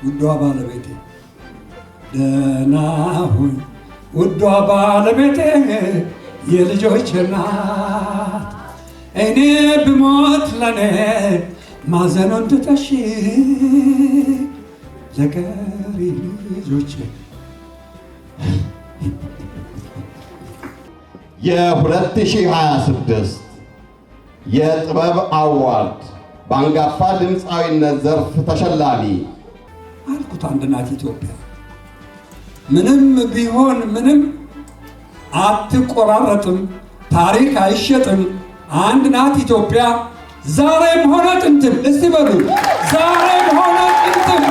ውዷ ባለቤቴ ደህና ሁኝ ውዷ ባለቤቴ የልጆች እናት እኔ ብሞት ለኔ ማዘኑን ትተሽ ለቀሪ ልጆች የ2026 የጥበብ አዋርድ በአንጋፋ ድምፃዊነት ዘርፍ ተሸላሚ አልኩት። አንድ ናት ኢትዮጵያ ምንም ቢሆን ምንም አትቆራረጥም፣ ታሪክ አይሸጥም። አንድ ናት ኢትዮጵያ ዛሬም ሆነ ጥንትም። እስቲ በሉ ዛሬም ሆነ ጥንትም።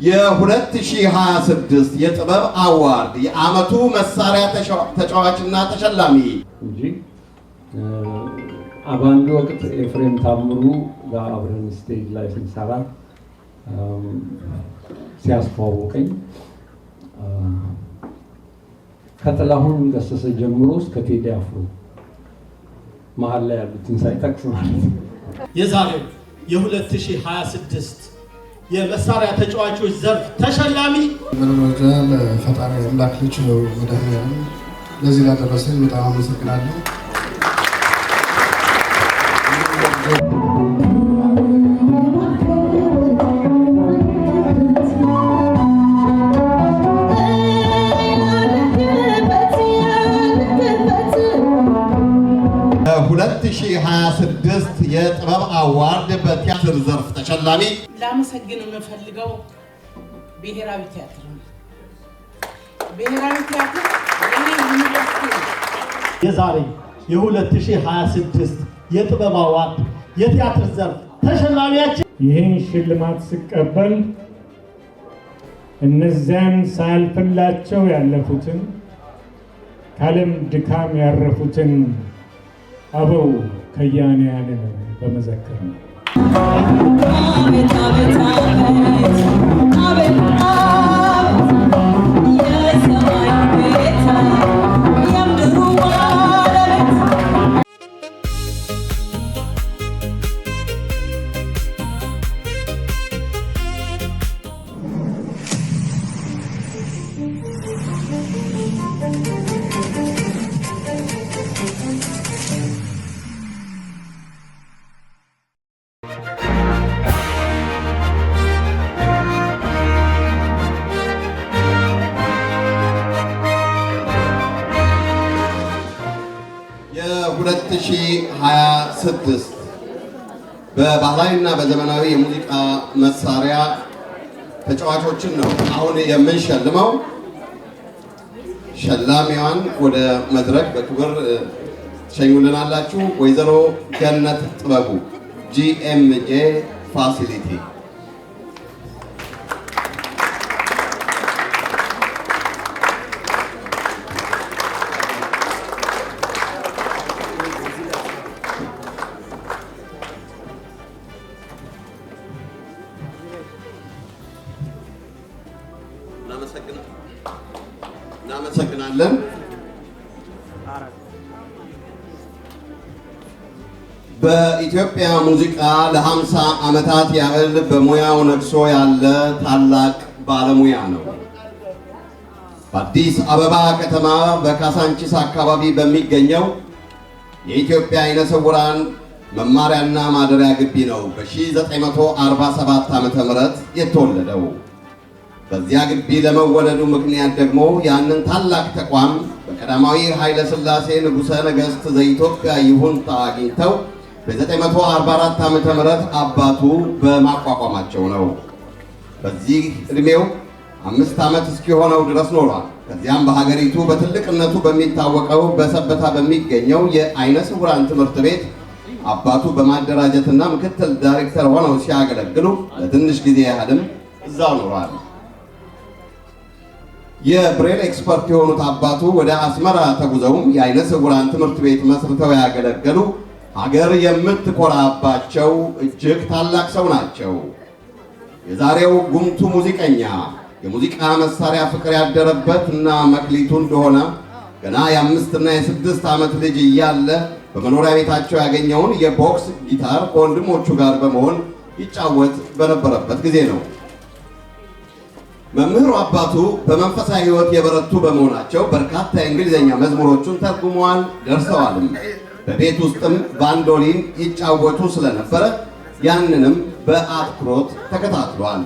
የ2026 የጥበብ አዋርድ የዓመቱ መሳሪያ ተጫዋችና ተሸላሚ እንጂ በአንድ ወቅት ኤፍሬም ታምሩ ጋር አብረን ስቴጅ ላይ ስንሰራ ሲያስተዋውቀኝ ከጥላሁን ገሰሰ ጀምሮ እስከ ቴዲ አፍሮ መሀል ላይ ያሉትን ሳይጠቅስ ማለት ነው። የዛሬው የ2026 የመሳሪያ ተጫዋቾች ዘርፍ ተሸላሚ በመረጃ ለፈጣሪ አምላክ ልጅ ነው መድኃኒዓለም ለዚህ ላደረሰኝ በጣም አመሰግናለሁ። የ2026 የጥበብ አዋርድ በቲያትር ዘርፍ ተሸላሚ ላመሰግን የምፈልገው ብሔራዊ ቲያትር ነው። ብሔራዊ ቲያትር የኔ ዩኒቨርሲቲ ነው። የዛሬ የ2026 የጥበብ አዋርድ የቲያትር ዘርፍ ተሸላሚያችን ይህን ሽልማት ስቀበል እነዚያን ሳያልፍላቸው ያለፉትን ካለም ድካም ያረፉትን አበው ከያንያንን በመዘከር ነው። የ2026 በባህላዊና በዘመናዊ የሙዚቃ መሳሪያ ተጫዋቾችን ነው አሁን የምንሸልመው። ሸላሚዋን ወደ መድረክ በክብር ትሸኙልናላችሁ። ወይዘሮ ገነት ጥበቡ GMJ ፋሲሊቲ። እናመሰግናለን። በኢትዮጵያ ሙዚቃ ለ50 ዓመታት ያህል በሙያው ነግሶ ያለ ታላቅ ባለሙያ ነው። በአዲስ አበባ ከተማ በካሳንቺስ አካባቢ በሚገኘው የኢትዮጵያ ዓይነ ስውራን መማሪያና ማደሪያ ግቢ ነው በ1947 ዓ.ም የተወለደው። በዚያ ግቢ ለመወለዱ ምክንያት ደግሞ ያንን ታላቅ ተቋም በቀዳማዊ ኃይለ ሥላሴ ንጉሠ ነገሥት ዘኢትዮጵያ ይሁንታ አግኝተው በ944 ዓ.ም አባቱ በማቋቋማቸው ነው። በዚህ ዕድሜው 5 ዓመት እስኪሆነው ድረስ ኖሯል። ከዚያም በሀገሪቱ በትልቅነቱ በሚታወቀው በሰበታ በሚገኘው የዓይነ ስውራን ትምህርት ቤት አባቱ በማደራጀትና ምክትል ዳይሬክተር ሆነው ሲያገለግሉ ለትንሽ ጊዜ ያህልም እዛው ኖሯል። የብሬል ኤክስፐርት የሆኑት አባቱ ወደ አስመራ ተጉዘውም የዓይነ ስውራን ትምህርት ቤት መስርተው ያገለገሉ ሀገር የምትኮራባቸው እጅግ ታላቅ ሰው ናቸው። የዛሬው ጉምቱ ሙዚቀኛ የሙዚቃ መሳሪያ ፍቅር ያደረበት እና መክሊቱ እንደሆነ ገና የ5 እና የ6 ዓመት ልጅ እያለ በመኖሪያ ቤታቸው ያገኘውን የቦክስ ጊታር ከወንድሞቹ ጋር በመሆን ይጫወት በነበረበት ጊዜ ነው። መምህሩ አባቱ በመንፈሳዊ ሕይወት የበረቱ በመሆናቸው በርካታ የእንግሊዝኛ መዝሙሮቹን ተርጉመዋል፣ ደርሰዋልም። በቤት ውስጥም ቫንዶሊን ይጫወቱ ስለነበረ ያንንም በአትኩሮት ተከታትሏል።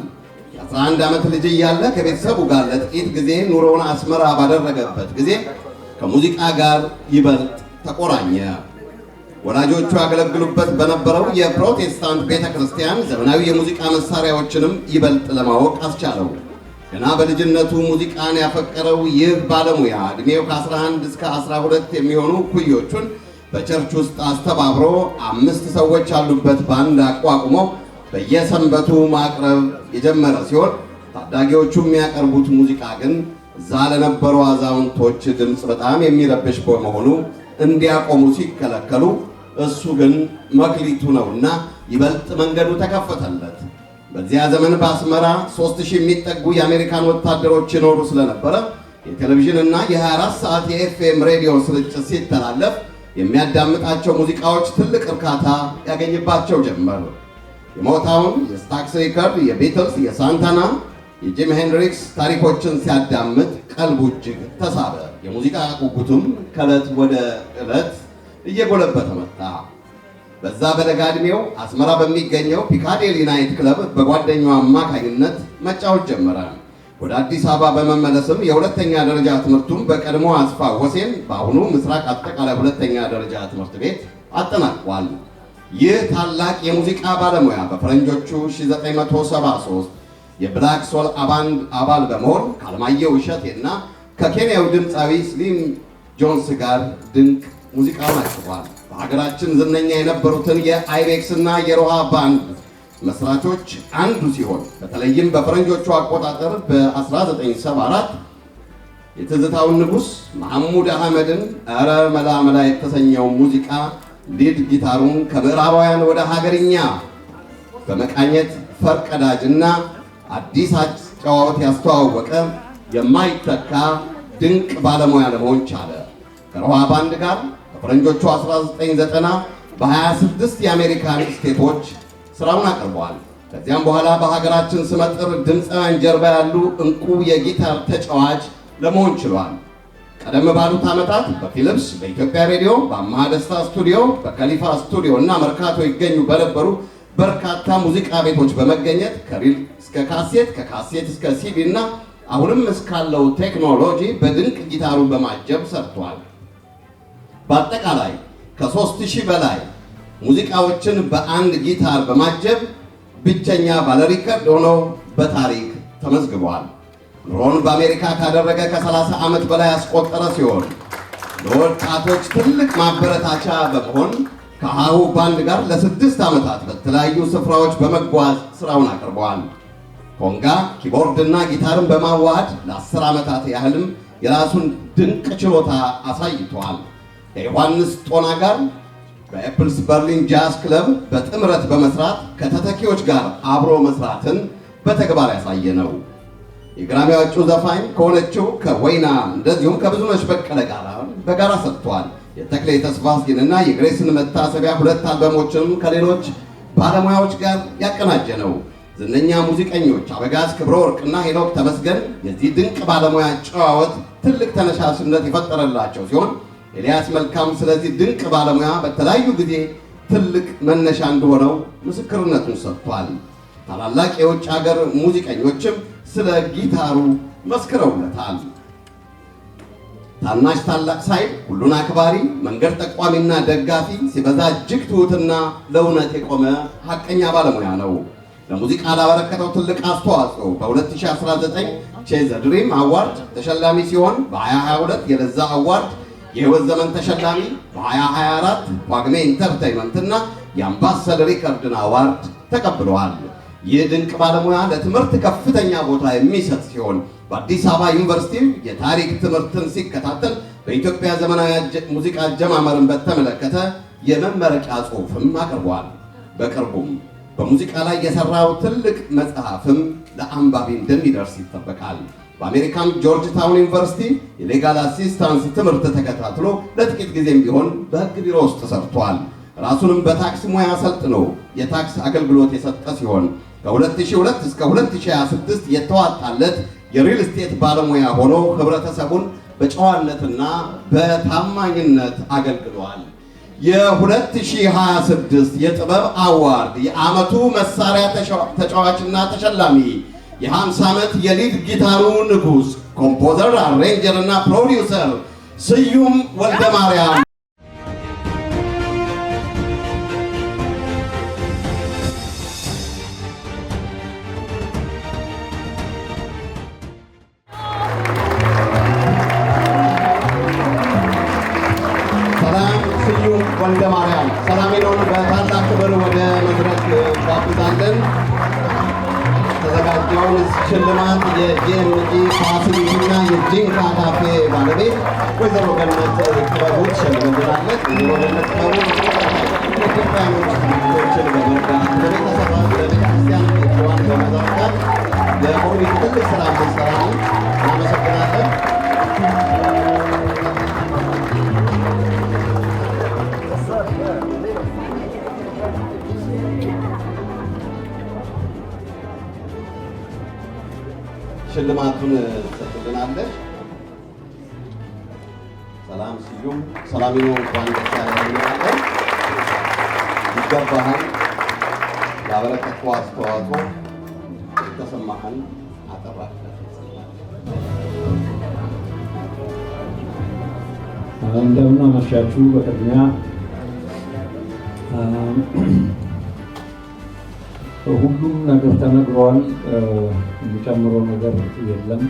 የ11 ዓመት ልጅ እያለ ከቤተሰቡ ጋር ለጥቂት ጊዜ ኑሮውን አስመራ ባደረገበት ጊዜ ከሙዚቃ ጋር ይበልጥ ተቆራኘ። ወላጆቹ ያገለግሉበት በነበረው የፕሮቴስታንት ቤተክርስቲያን ዘመናዊ የሙዚቃ መሳሪያዎችንም ይበልጥ ለማወቅ አስቻለው። ገና በልጅነቱ ሙዚቃን ያፈቀረው ይህ ባለሙያ ዕድሜው ከ11 እስከ 12 የሚሆኑ ኩዮቹን በቸርች ውስጥ አስተባብሮ 5 ሰዎች ያሉበት ባንድ አቋቁሞ በየሰንበቱ ማቅረብ የጀመረ ሲሆን ታዳጊዎቹ የሚያቀርቡት ሙዚቃ ግን እዛ ለነበሩ አዛውንቶች ድምፅ በጣም የሚረብሽ በመሆኑ እንዲያቆሙ ሲከለከሉ፣ እሱ ግን መክሊቱ ነውና ይበልጥ መንገዱ ተከፈተለት። በዚያ ዘመን በአስመራ 3000 የሚጠጉ የአሜሪካን ወታደሮች ይኖሩ ስለነበረ የቴሌቪዥንና የ24 ሰዓት የኤፍኤም ሬዲዮ ስርጭት ሲተላለፍ የሚያዳምጣቸው ሙዚቃዎች ትልቅ እርካታ ያገኝባቸው ጀመር። የሞታውን፣ የስታክስ ሪከርድ፣ የቢትልስ፣ የሳንታና፣ የጂም ሄንድሪክስ ታሪኮችን ሲያዳምጥ ቀልቡ እጅግ ተሳበ። የሙዚቃ ጉጉቱም ከዕለት ወደ ዕለት እየጎለበተ መጣ። በዛ በለጋ ዕድሜው አስመራ በሚገኘው ፒካዴሊ ናይት ክለብ በጓደኛው አማካኝነት መጫወት ጀመረ። ወደ አዲስ አበባ በመመለስም የሁለተኛ ደረጃ ትምህርቱን በቀድሞ አስፋ ወሴን በአሁኑ ምስራቅ አጠቃላይ ሁለተኛ ደረጃ ትምህርት ቤት አጠናቋል። ይህ ታላቅ የሙዚቃ ባለሙያ በፈረንጆቹ 1973 የብላክ ሶል ባንድ አባል በመሆን ከአለማየሁ እሸቴና ከኬንያው ድምፃዊ ስሊም ጆንስ ጋር ድንቅ ሙዚቃውን አቅርቧል። በሀገራችን ዝነኛ የነበሩትን የአይቤክስ እና የሮሃ ባንድ መስራቾች አንዱ ሲሆን በተለይም በፈረንጆቹ አቆጣጠር በ1974 የትዝታውን ንጉሥ መሐሙድ አህመድን ኧረ መላ መላ የተሰኘው ሙዚቃ ሊድ ጊታሩን ከምዕራባውያን ወደ ሀገርኛ በመቃኘት ፈርቀዳጅና አዲስ አጨዋወት ያስተዋወቀ የማይተካ ድንቅ ባለሙያ ለመሆን ቻለ። ከሮሃ ባንድ ጋር በፈረንጆቹ 1990 በ26 የአሜሪካን ስቴቶች ስራውን አቅርበዋል። ከዚያም በኋላ በሀገራችን ስመጥር ድምፃውያን ጀርባ ያሉ እንቁ የጊታር ተጫዋች ለመሆን ችሏል። ቀደም ባሉት ዓመታት በፊሊፕስ፣ በኢትዮጵያ ሬዲዮ፣ በአማሃ ደስታ ስቱዲዮ፣ በከሊፋ ስቱዲዮ እና መርካቶ ይገኙ በነበሩ በርካታ ሙዚቃ ቤቶች በመገኘት ከሪል እስከ ካሴት፣ ከካሴት እስከ ሲዲ እና አሁንም እስካለው ቴክኖሎጂ በድንቅ ጊታሩ በማጀብ ሰርቷል። በአጠቃላይ ከ3000 በላይ ሙዚቃዎችን በአንድ ጊታር በማጀብ ብቸኛ ባለሪከርድ ሆኖ በታሪክ ተመዝግቧል። ኑሮውን በአሜሪካ ካደረገ ከ30 ዓመት በላይ ያስቆጠረ ሲሆን ለወጣቶች ትልቅ ማበረታቻ በመሆን ከሃሁ ባንድ ጋር ለ6 ዓመታት በተለያዩ ስፍራዎች በመጓዝ ስራውን አቅርበዋል። ኮንጋ፣ ኪቦርድና ጊታርን በማዋሃድ ለ10 ዓመታት ያህልም የራሱን ድንቅ ችሎታ አሳይቷል። ከዮሐንስ ጦና ጋር በኤፕልስ በርሊን ጃዝ ክለብ በጥምረት በመስራት ከተተኪዎች ጋር አብሮ መስራትን በተግባር ያሳየ ነው። የግራሚ እጩ ዘፋኝ ከሆነችው ከወይና እንደዚሁም ከብዙነሽ በቀለ ጋር በጋራ ሰርቷል። የተክሌ ተስፋስጊንና የግሬስን መታሰቢያ 2 አልበሞችንም ከሌሎች ባለሙያዎች ጋር ያቀናጀ ነው። ዝነኛ ሙዚቀኞች አበጋዝ ክብረ ወርቅና ሄኖክ ተመስገን የዚህ ድንቅ ባለሙያ ጨዋወት ትልቅ ተነሳሽነት የፈጠረላቸው ሲሆን ኤልያስ መልካም ስለዚህ ድንቅ ባለሙያ በተለያዩ ጊዜ ትልቅ መነሻ እንደሆነው ምስክርነቱን ሰጥቷል። ታላላቅ የውጭ ሀገር ሙዚቀኞችም ስለ ጊታሩ መስክረውለታል። ታናሽ ታላቅ ሳይል ሁሉን አክባሪ፣ መንገድ ጠቋሚና ደጋፊ፣ ሲበዛ እጅግ ትሁትና ለእውነት የቆመ ሀቀኛ ባለሙያ ነው። ለሙዚቃ ላበረከተው ትልቅ አስተዋጽኦ በ2019 ቼዝ ዘ ድሪም አዋርድ ተሸላሚ ሲሆን በ2022 የለዛ አዋርድ የህይወት ዘመን ተሸላሚ፣ በ2024 ጳጉሜ ኢንተርቴይንመንትና የአምባሰል ሪከርድን አዋርድ ተቀብለዋል። ይህ ድንቅ ባለሙያ ለትምህርት ከፍተኛ ቦታ የሚሰጥ ሲሆን በአዲስ አበባ ዩኒቨርሲቲ የታሪክ ትምህርትን ሲከታተል በኢትዮጵያ ዘመናዊ ሙዚቃ አጀማመርን በተመለከተ የመመረቂያ ጽሑፍም አቅርቧል። በቅርቡም በሙዚቃ ላይ የሰራው ትልቅ መጽሐፍም ለአንባቢ እንደሚደርስ ይጠበቃል። በአሜሪካን ጆርጅ ታውን ዩኒቨርሲቲ የሌጋል አሲስታንስ ትምህርት ተከታትሎ ለጥቂት ጊዜም ቢሆን በሕግ ቢሮ ውስጥ ሰርቷል። ራሱንም በታክስ ሙያ ሰልጥኖ የታክስ አገልግሎት የሰጠ ሲሆን ከ2002 እስከ 2026 የተዋጣለት የሪል ስቴት ባለሙያ ሆኖ ህብረተሰቡን በጨዋነትና በታማኝነት አገልግሏል። የ2026 የጥበብ አዋርድ የዓመቱ መሳሪያ ተጫዋችና ተሸላሚ የ50 ዓመት የሊድ ጊታሩ ንጉስ ኮምፖዘር፣ አሬንጀር እና ፕሮዲውሰር ስዩም ወልደ ማርያም ወልደ ማርያም ሰላሜኖን በታላቅ ክብር ወደ መድረክ ጋብዛለን። ተዘጋጀውን ሽልማት የጂኤምጂ ፋሲሊቲና የጂንካ ካፌ ባለቤት ወይዘሮ ገነት ጥበቡ ትሸልምልናለች። ወይዘሮ ገነት ጥበቡ ኢትዮጵያኖች ልጆችን በመርዳት ለቤተሰባት ለቤተክርስቲያን እጅዋን በመዘርጋት ለኮሚኒቲ ትልቅ ስራ ምትሰራ ነው። እናመሰግናለን። ሽልማቱን ትሰጥልናለች። ሰላም ስዩም ሰላሚኖ እንኳን ደስ ያለህ እንላለን። ይገባሃል። ላበረከትከው አስተዋጽኦ የተሰማህን አጠራለህ። እንደምን አመሻችሁ። በቅድሚያ ሁሉም ነገር ተነግሯል። የሚጨምረው ነገር የለም።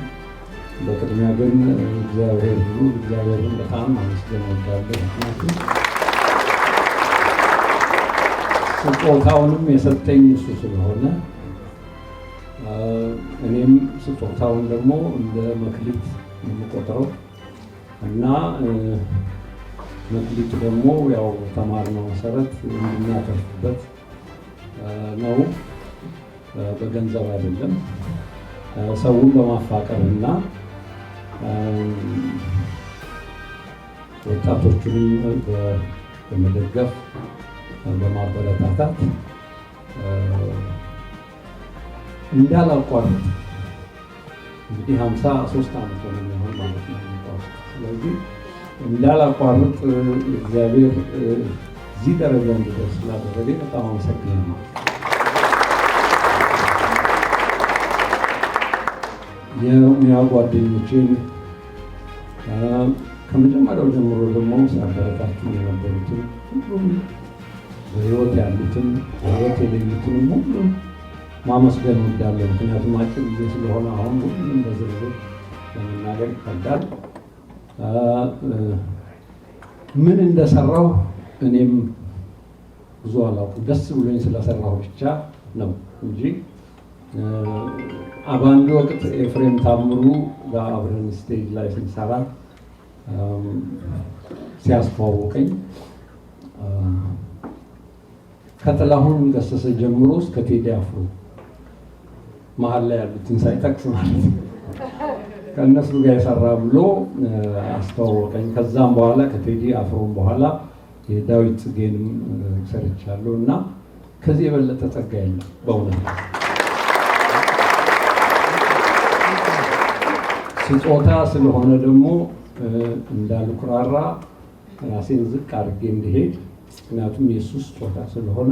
በቅድሚያ ግን እግዚአብሔርን በጣም አመስገን እወዳለሁ። ምክንያቱም ስጦታውንም የሰጠኝ እሱ ስለሆነ እኔም ስጦታውን ደግሞ እንደ መክሊት የምቆጥረው እና መክሊቱ ደግሞ ያው ተማርነው መሰረት እንድናተርፍበት ነው። በገንዘብ አይደለም። ሰውን በማፋቀር እና ወጣቶቹንም በመደገፍ በማበረታታት እንዳላቋርጥ እንግዲህ 53 ዓመት ሆኖኛል ማለት ነው። ስለዚህ እንዳላቋርጥ እግዚአብሔር እዚህ ደረጃ እንድደርስ ስላደረገኝ በጣም አመሰግናለሁ። የሙያ ጓደኞችን ከመጀመሪያው ጀምሮ ደግሞ ሲያበረታችሁ የነበሩትን ሁሉም በሕይወት ያሉትን በሕይወት የሌሉትን ሁሉም ማመስገን እወዳለሁ። ምክንያቱም አጭር ጊዜ ስለሆነ አሁን ሁሉም በዝርዝር ለመናገር ይከብዳል። ምን እንደሰራው እኔም ብዙ አላውቅም። ደስ ብሎኝ ስለሰራሁ ብቻ ነው እንጂ በአንድ ወቅት ኤፍሬም ታምሩ ጋር አብረን ስቴጅ ላይ ስንሰራ ሲያስተዋውቀኝ ከጥላሁን ገሰሰ ጀምሮ እስከ ቴዲ አፍሮ መሀል ላይ ያሉትን ሳይጠቅስ ማለት ነው ከእነሱ ጋር የሰራ ብሎ አስተዋወቀኝ። ከዛም በኋላ ከቴዲ አፍሮም በኋላ የዳዊት ጽጌንም ሰርቻለሁ እና ከዚህ የበለጠ ጸጋ የለም በእውነት። ስጦታ ስለሆነ ደግሞ እንዳልኩራራ ራሴን ዝቅ አድርጌ እንድሄድ፣ ምክንያቱም የሱስ ስጦታ ስለሆነ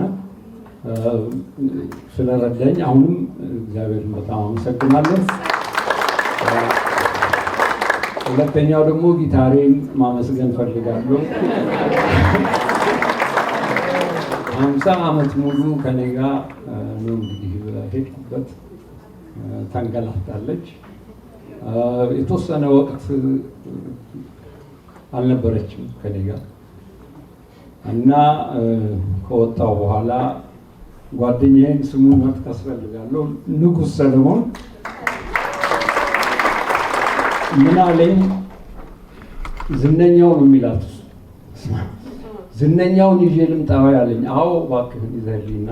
ስለረዳኝ አሁንም እግዚአብሔርን በጣም አመሰግናለሁ። ሁለተኛው ደግሞ ጊታሬን ማመስገን ፈልጋለሁ። 50 ዓመት ሙሉ ከኔ ጋር ነው እንግዲህ ሄድኩበት። ታንገላታለች። የተወሰነ ወቅት አልነበረችም ከኔ ጋር እና ከወጣው በኋላ ጓደኛዬን ስሙን መጥቀስ ፈልጋለሁ። ንጉስ ሰለሞን ምን አለኝ? ዝነኛው ነው የሚላት ዝነኛውን ይዤ ልምጣ ያለኝ። አዎ እባክህን ይዘህልኝና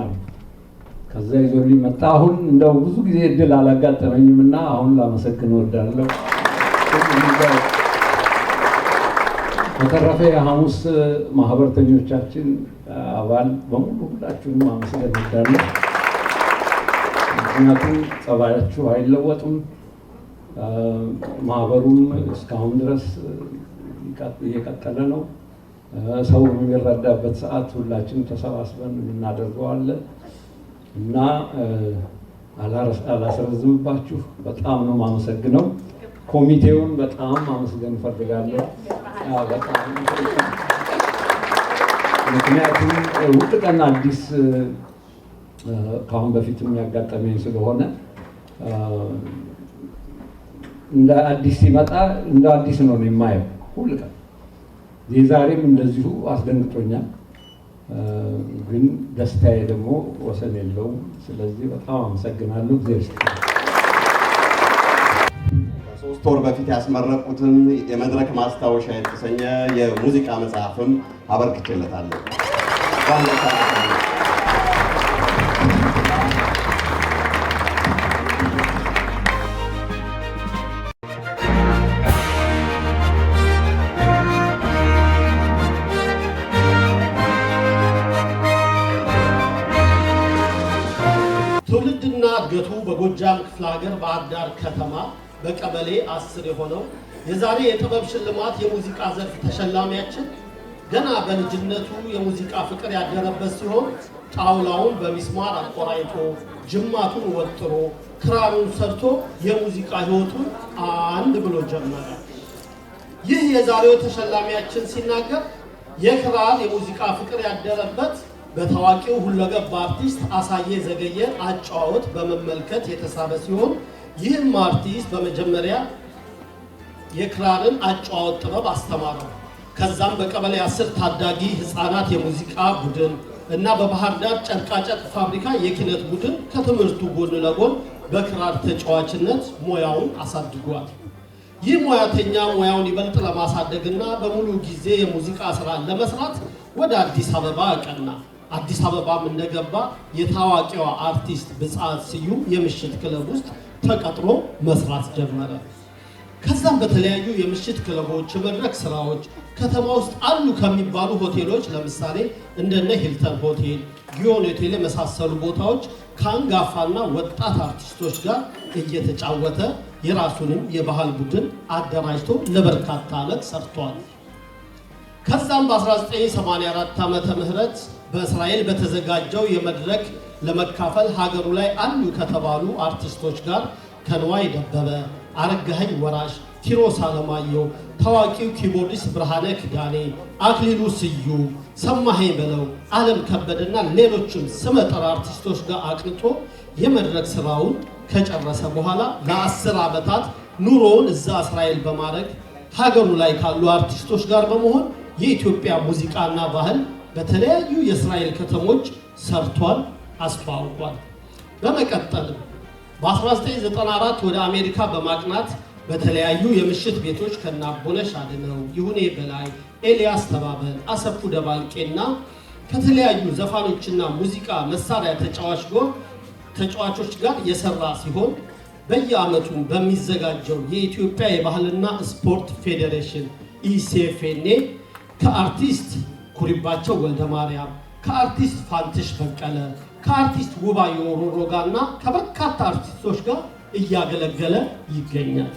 ከዛ ይዞልኝ መጣ። አሁን እንደው ብዙ ጊዜ እድል አላጋጠመኝም እና አሁን ላመሰግን እወዳለሁ። በተረፈ የሐሙስ ማህበርተኞቻችን አባል በሙሉ ሁላችሁንም ማመስገን እወዳለሁ። ምክንያቱም ጸባያችሁ አይለወጥም። ማህበሩም እስካሁን ድረስ እየቀጠለ ነው። ሰው የሚረዳበት ሰዓት ሁላችን ተሰባስበን እናደርገዋለን እና አላስረዝምባችሁ። በጣም ነው የማመሰግነው። ኮሚቴውን በጣም ማመስገን እፈልጋለሁ። ምክንያቱም ሁል ቀን አዲስ ከአሁን በፊት የሚያጋጠመኝ ስለሆነ እንደ አዲስ ሲመጣ እንደ አዲስ ነው የማየው ሁል ቀን። የዛሬም እንደዚሁ አስደንግጦኛል፣ ግን ደስታዬ ደግሞ ወሰን የለውም። ስለዚህ በጣም አመሰግናለሁ። ከ3 ወር በፊት ያስመረቁትን የመድረክ ማስታወሻ የተሰኘ የሙዚቃ መጽሐፍም አበርክቼለታለሁ። ትውልድና እድገቱ በጎጃም ክፍለ ሀገር ባህር ዳር ከተማ በቀበሌ 10 የሆነው የዛሬ የጥበብ ሽልማት የሙዚቃ ዘርፍ ተሸላሚያችን ገና በልጅነቱ የሙዚቃ ፍቅር ያደረበት ሲሆን ጣውላውን በሚስማር አቆራይቶ ጅማቱን ወጥሮ ክራሩን ሰርቶ የሙዚቃ ህይወቱን አንድ ብሎ ጀመረ። ይህ የዛሬው ተሸላሚያችን ሲናገር የክራር የሙዚቃ ፍቅር ያደረበት በታዋቂው ሁለገብ አርቲስት አሳየ ዘገየ አጫዋወት በመመልከት የተሳበ ሲሆን ይህም አርቲስት በመጀመሪያ የክራርን አጫዋወት ጥበብ አስተማረው። ከዛም በቀበሌ 10 ታዳጊ ህፃናት የሙዚቃ ቡድን እና በባህር ዳር ጨርቃጨርቅ ፋብሪካ የኪነት ቡድን ከትምህርቱ ጎን ለጎን በክራር ተጫዋችነት ሙያውን አሳድጓል። ይህ ሙያተኛ ሙያውን ይበልጥ ለማሳደግና በሙሉ ጊዜ የሙዚቃ ስራን ለመስራት ወደ አዲስ አበባ አቀና። አዲስ አበባም እንደገባ የታዋቂዋ አርቲስት ብጻት ስዩም የምሽት ክለብ ውስጥ ተቀጥሮ መስራት ጀመረ። ከዛም በተለያዩ የምሽት ክለቦች፣ የመድረክ ስራዎች ከተማ ውስጥ አሉ ከሚባሉ ሆቴሎች ለምሳሌ እንደነ ሂልተን ሆቴል፣ ጊዮን ሆቴል የመሳሰሉ ቦታዎች ከአንጋፋና ወጣት አርቲስቶች ጋር እየተጫወተ የራሱንም የባህል ቡድን አደራጅቶ ለበርካታ ዓመት ሰርቷል። ከዛም በ1984 ዓመተ ምህረት በእስራኤል በተዘጋጀው የመድረክ ለመካፈል ሀገሩ ላይ አሉ ከተባሉ አርቲስቶች ጋር ከንዋይ ደበበ፣ አረጋኸኝ ወራሽ፣ ኪሮስ አለማየሁ፣ ታዋቂው ኪቦርዲስት ብርሃነ ኪዳኔ፣ አክሊሉ ስዩም፣ ሰማኸኝ በለው፣ ዓለም ከበደና ሌሎችም ስመጥር አርቲስቶች ጋር አቅንቶ የመድረክ ስራውን ከጨረሰ በኋላ ለ10 ዓመታት ኑሮውን እዛ እስራኤል በማድረግ ሀገሩ ላይ ካሉ አርቲስቶች ጋር በመሆን የኢትዮጵያ ሙዚቃና ባህል በተለያዩ የእስራኤል ከተሞች ሰርቷል፣ አስተዋውቋል። በመቀጠልም በ1994 ወደ አሜሪካ በማቅናት በተለያዩ የምሽት ቤቶች ከናቦነሽ አድነው፣ ይሁኔ በላይ፣ ኤልያስ ተባበል፣ አሰፉ ደባልቄና ከተለያዩ ዘፋኖችና ሙዚቃ መሳሪያ ተጫዋቾች ጋር የሰራ ሲሆን በየዓመቱ በሚዘጋጀው የኢትዮጵያ የባህልና ስፖርት ፌዴሬሽን ኢሴፌኔ ከአርቲስት ኩሪባቸው ወልደ ማርያም፣ ከአርቲስት ፋንትሽ በቀለ፣ ከአርቲስት ውባዬ ወሮሮ ጋርና ከበርካታ አርቲስቶች ጋር እያገለገለ ይገኛል።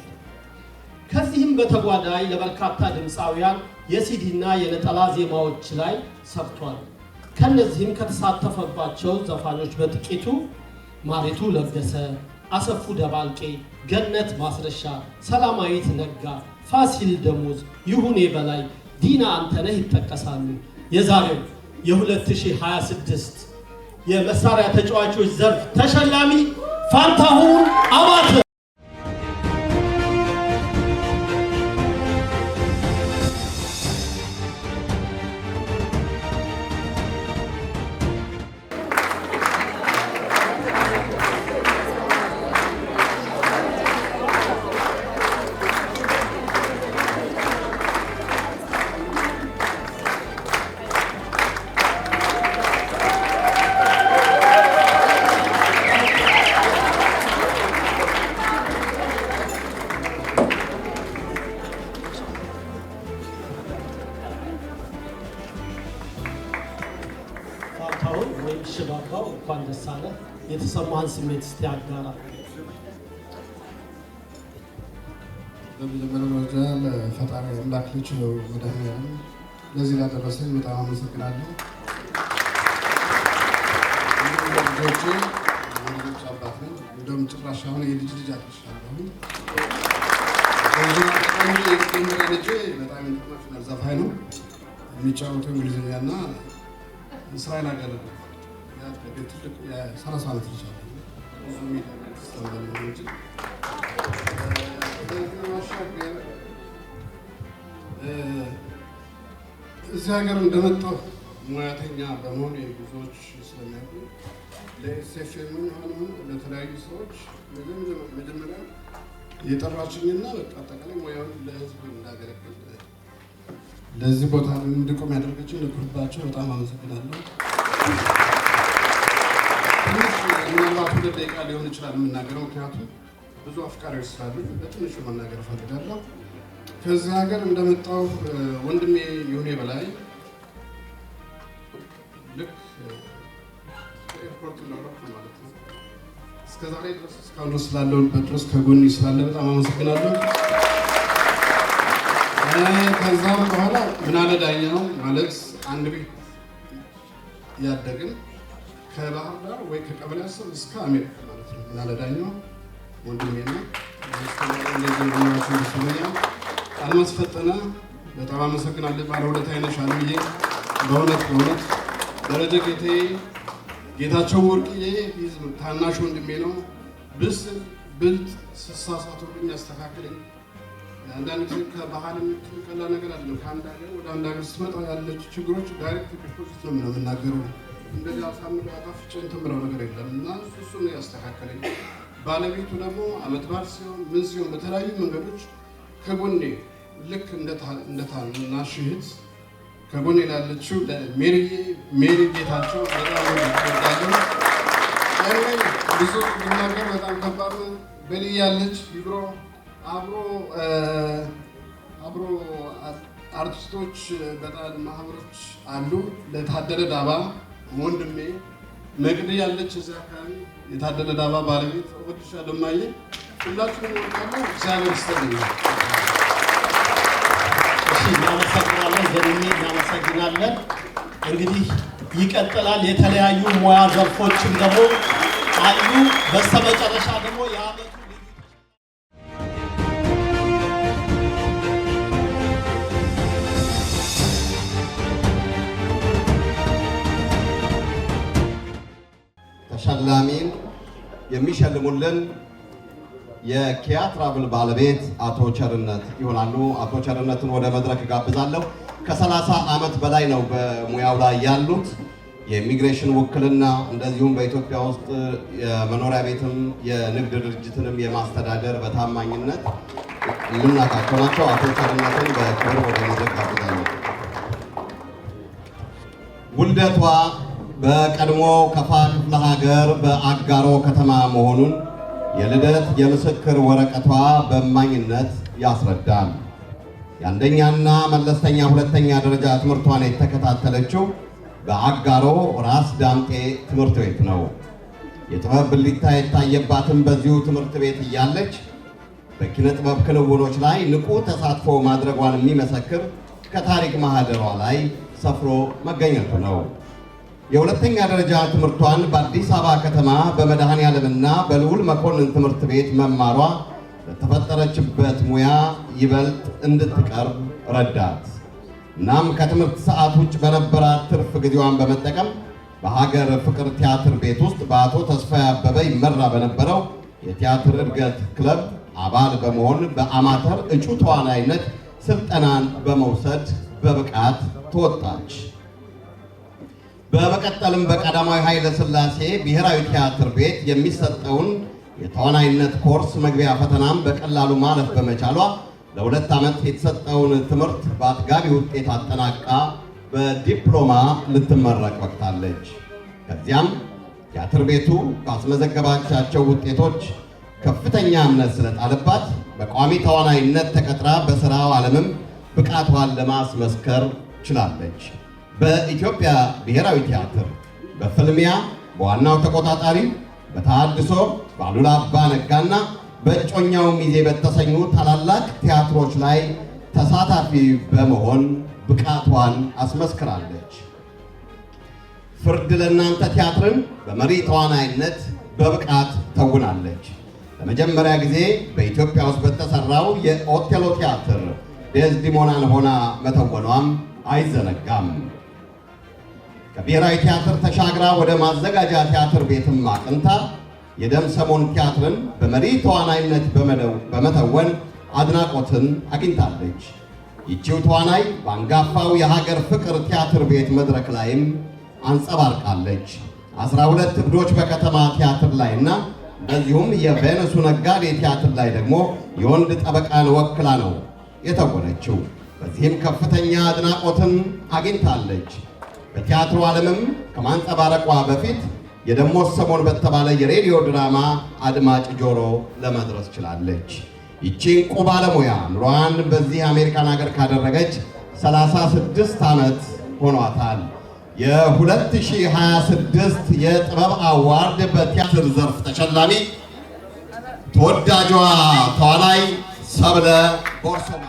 ከዚህም በተጓዳኝ ለበርካታ ድምፃውያን የሲዲና የነጠላ ዜማዎች ላይ ሰርቷል። ከነዚህም ከተሳተፈባቸው ዘፋኞች በጥቂቱ ማሪቱ ለገሰ፣ አሰፉ ደባልቄ፣ ገነት ማስረሻ፣ ሰላማዊት ነጋ፣ ፋሲል ደሞዝ፣ ይሁኔ በላይ፣ ዲና አንተነህ ይጠቀሳሉ። የዛሬው የ2026 የመሳሪያ ተጫዋቾች ዘርፍ ተሸላሚ ፋንታሁን አባተ። እንኳን ደስ አለ። የተሰማህን ስሜት እስቲ አጋራ። በመጀመሪያ ደረጃ ለፈጣሪ አምላክ ልጅ መድኃኒዓለም ለዚህ ላደረሰኝ በጣም አመሰግናለሁ። ልጆቼ የልጆች አባት ነኝ። እንደውም ጭራሽ አሁን የልጅ ልጅ አድርሻለሁ። የመጀመሪያ ልጄ በጣም ኢንተርናሽናል ዘፋኝ ነው። የሚጫወተው እንግሊዝኛና እስራኤል ሀገር ትልቅ የ30 ዓመት ልጅ አለ። ብዙ ሚዲያ እዚህ ሀገር እንደመጣሁ ሙያተኛ በመሆን ብዙዎች ስለሚያውቁ ለኤስኤፍኤም ሆነ ለተለያዩ ሰዎች መጀመሪያ የጠራችኝና በቃ አጠቃላይ ሙያውን ለህዝብ እንዳገለግል ለዚህ ቦታ እንድቆም ያደረገችኝ ለኩርባቸው በጣም አመሰግናለሁ። ትንሽ ምናልባት 2 ደቂቃ ሊሆን ይችላል የምናገረው፣ ምክንያቱም ብዙ አፍቃሪዎች ስላሉ በትንሹ መናገር እፈልጋለሁ። ከዚህ ሀገር እንደመጣሁ ወንድሜ ይሁኔ በላይ ልክ ኤርፖርት እንደወረድኩ ማለት ነው እስከዛሬ ድረስ እስካሁን ስላለሁበት ድረስ ከጎኔ ስላለ በጣም አመሰግናለሁ። ከዛም በኋላ ምናለ ዳኛው ማለት አንድ ቤት ያደግን ከባህር ዳር ወይ ከቀበሌ 10 እስከ አሜሪካ ማለት ነው። ምናለ ዳኛው ወንድሜ ነው። አልማዝ ፈጠነ በጣም አመሰግናለሁ። ባለውለታዬ ነሽ አልምዬ። በእውነት ደረጀ ጌቴ፣ ጌታቸው ወርቅዬ ታናሽ ወንድሜ ነው። ብስል ብልጥ ስሳሳት ሁሉ የሚያስተካክለኝ አንዳንድ ጊዜ ከባህልም ቀላል ነገር አለ። ከአንድ ሀገር ወደ አንድ ሀገር ስትመጣ ያለች ችግሮች ዳይሬክት ዲፖዚት ነው የምናገረው። እንደዚህ አሳምሮ አጣፍጬ እንትን ብለው ነገር የለም እና እሱ ነው ያስተካከለኝ። ባለቤቱ ደግሞ አመት በዓል ሲሆን ምን ሲሆን በተለያዩ መንገዶች ከጎኔ ልክ እንደ ታናሽ እህት ከጎኔ ላለችው ሜሪ ጌታቸው በጣም ወዳለሁ። ብዙ ብናገር በጣም ከባድ ነው። በልይ ያለች ይብሮ አብሮ አርቲስቶች በጣም ማህበሮች አሉ። ለታደለ ዳባ ወንድሜ፣ መቅዲ ያለች እዚያ አካባቢ የታደለ ዳባ ባለቤት ወድሻለሁ እማዬ፣ ሁላችሁም ወጣለሁ። እግዚአብሔር ይስጥልኝ። እሺ፣ እናመሰግናለን። ዘሪሜ እናመሰግናለን። እንግዲህ ይቀጥላል። የተለያዩ ሙያ ዘርፎችም ደግሞ አሉ። በስተመጨረሻ ደግሞ የዓመቱ ተሸላሚን የሚሸልሙልን የኪያ ትራቭል ባለቤት አቶ ቸርነት ይሆናሉ። አቶ ቸርነትን ወደ መድረክ ጋብዛለሁ። ከ30 ዓመት በላይ ነው በሙያው ላይ ያሉት። የኢሚግሬሽን ውክልና እንደዚሁም በኢትዮጵያ ውስጥ የመኖሪያ ቤትም የንግድ ድርጅትንም የማስተዳደር በታማኝነት የምናውቃቸው ናቸው። አቶ ቸርነትን በክብር ወደ መድረክ ጋብዛለሁ። ውልደቷ በቀድሞ ከፋ ክፍለ ሀገር በአጋሮ ከተማ መሆኑን የልደት የምስክር ወረቀቷ በእማኝነት ያስረዳል። የአንደኛና መለስተኛ ሁለተኛ ደረጃ ትምህርቷን የተከታተለችው በአጋሮ ራስ ዳምጤ ትምህርት ቤት ነው። የጥበብ ብልጭታ የታየባትም በዚሁ ትምህርት ቤት እያለች በኪነ ጥበብ ክንውኖች ላይ ንቁ ተሳትፎ ማድረጓን የሚመሰክር ከታሪክ ማህደሯ ላይ ሰፍሮ መገኘቱ ነው። የሁለተኛ ደረጃ ትምህርቷን በአዲስ አበባ ከተማ በመድኃኔዓለምና በልዑል መኮንን ትምህርት ቤት መማሯ ለተፈጠረችበት ሙያ ይበልጥ እንድትቀርብ ረዳት። እናም ከትምህርት ሰዓት ውጭ በነበራት ትርፍ ጊዜዋን በመጠቀም በሀገር ፍቅር ቲያትር ቤት ውስጥ በአቶ ተስፋዬ አበበ ይመራ በነበረው የቲያትር እድገት ክለብ አባል በመሆን በአማተር እጩ ተዋናይነት ስልጠናን በመውሰድ በብቃት ተወጣች። በመቀጠልም በቀዳማዊ ኃይለ ሥላሴ ብሔራዊ ቲያትር ቤት የሚሰጠውን የተዋናይነት ኮርስ መግቢያ ፈተናም በቀላሉ ማለፍ በመቻሏ ለ2 ዓመት የተሰጠውን ትምህርት በአጥጋቢ ውጤት አጠናቃ በዲፕሎማ ልትመረቅ በቅታለች። ከዚያም ቲያትር ቤቱ ባስመዘገባቻቸው ውጤቶች ከፍተኛ እምነት ስለጣለባት በቋሚ ተዋናይነት ተቀጥራ በሥራው ዓለምም ብቃቷን ለማስመስከር ችላለች። በኢትዮጵያ ብሔራዊ ቲያትር በፍልሚያ በዋናው ተቆጣጣሪ በተሐድሶ በአሉላ አባ ነጋና በእጮኛው ሚዜ በተሰኙ ታላላቅ ቲያትሮች ላይ ተሳታፊ በመሆን ብቃቷን አስመስክራለች። ፍርድ ለእናንተ ቲያትርን በመሪ ተዋናይነት በብቃት ተውናለች። ለመጀመሪያ ጊዜ በኢትዮጵያ ውስጥ በተሰራው የኦቴሎ ቲያትር ዴዝዲሞናን ሆና መተወኗም አይዘነጋም። ከብሔራዊ ቲያትር ተሻግራ ወደ ማዘጋጃ ቲያትር ቤትም አቅንታ የደም ሰሞን ቲያትርን በመሪ ተዋናይነት በመተወን አድናቆትን አግኝታለች። ይቺው ተዋናይ በአንጋፋው የሀገር ፍቅር ቲያትር ቤት መድረክ ላይም አንጸባርቃለች። 12 እብዶች በከተማ ቲያትር ላይና እንደዚሁም የቬነሱ ነጋዴ ቲያትር ላይ ደግሞ የወንድ ጠበቃን ወክላ ነው የተወነችው። በዚህም ከፍተኛ አድናቆትን አግኝታለች። በቲያትሩ ዓለምም ከማንጸባረቋ በፊት የደሞዝ ሰሞን በተባለ የሬዲዮ ድራማ አድማጭ ጆሮ ለመድረስ ችላለች። ይቺ እንቁ ባለሙያ ኑሯን በዚህ አሜሪካን ሀገር ካደረገች 36 ዓመት ሆኗታል። የ2026 የጥበብ አዋርድ በቲያትር ዘርፍ ተሸላሚ ተወዳጇ ተዋናይ ሰብለ ቦርሶማ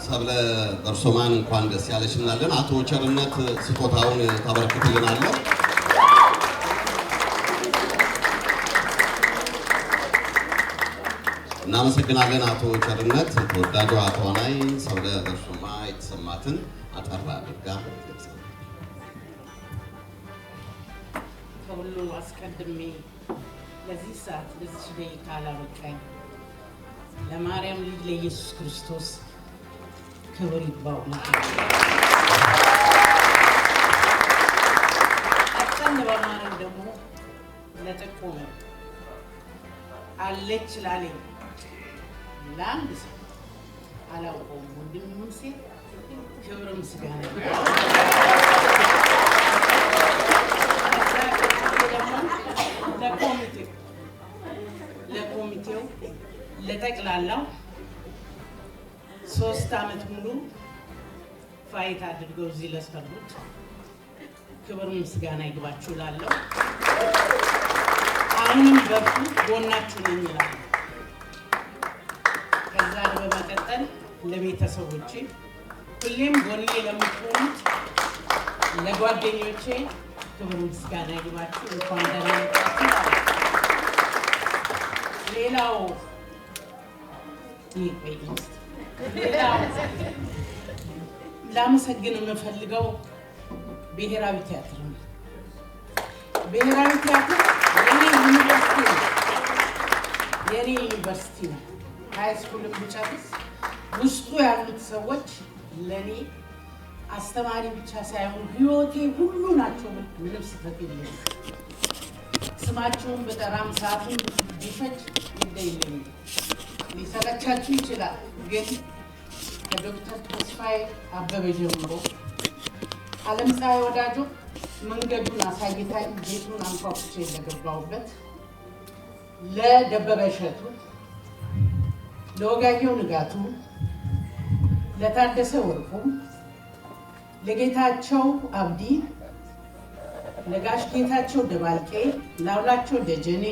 ሰብለ ቦርሶማን እንኳን ደስ ያለሽ እንላለን። አቶ ቸርነት ስጦታውን ታበረክትልናለህ። እናመሰግናለን አቶ ቸርነት። ተወዳጇ ተዋናይ ሰብለ ቦርሶማ የተሰማትን አጠር አድርጋ ከሁሉ አስቀድሜ ለዚህ ሰዓት ለዚህ ደቂቃ ላበቃኝ ለማርያም ልጅ ለኢየሱስ ክርስቶስ ክብር ይግባው። አጨን በማረም ደግሞ ለጠቆመ አለች ላለኝ ለአንድ ሰው አላውቀውም ወንድም ይሁን ሴት ክብር ምስጋና ለኮሚቴው ለጠቅላላው 3 ዓመት ሙሉ ፋይት አድርገው እዚህ ለሰሩት ክብር ምስጋና ይግባችሁ እላለሁ። አሁንም በርቱ፣ ጎናችሁ ነኝ እላለሁ። ከዛ በመቀጠል ለቤተሰቦቼ ሁሌም ጎኔ ለምትሆኑት ለጓደኞቼ ክብር ምስጋና ይግባችሁ። እንኳን ደህና መጣችሁ። ሌላው ላመሰግን የምፈልገው ብሔራዊ ቲያትር ነው። ብሔራዊ ቲያትር የኔ ዩኒቨርሲቲ ነው። ሃይስኩልን ብጨርስ ውስጡ ያሉት ሰዎች ለኔ አስተማሪ ብቻ ሳይሆን ህይወቴ ሁሉ ናቸው። ምንም ስህተት የለም። ስማቸውን በጠራም ሰዓቱን ቢፈጅ ይደይልኝ ሊሰለቻችሁ ይችላል። ግን ከዶክተር ተስፋዬ አበበ ጀምሮ ዓለምፀሐይ ወዳጆ መንገዱን አሳይታኝ ቤቱን አንኳኩቼ ለገባሁበት፣ ለደበበ እሸቱ፣ ለወጋየሁ ንጋቱ፣ ለታደሰ ወርቁ፣ ለጌታቸው አብዲ፣ ለጋሽ ጌታቸው ደባልቄ፣ ለአውላቸው ደጀኔ፣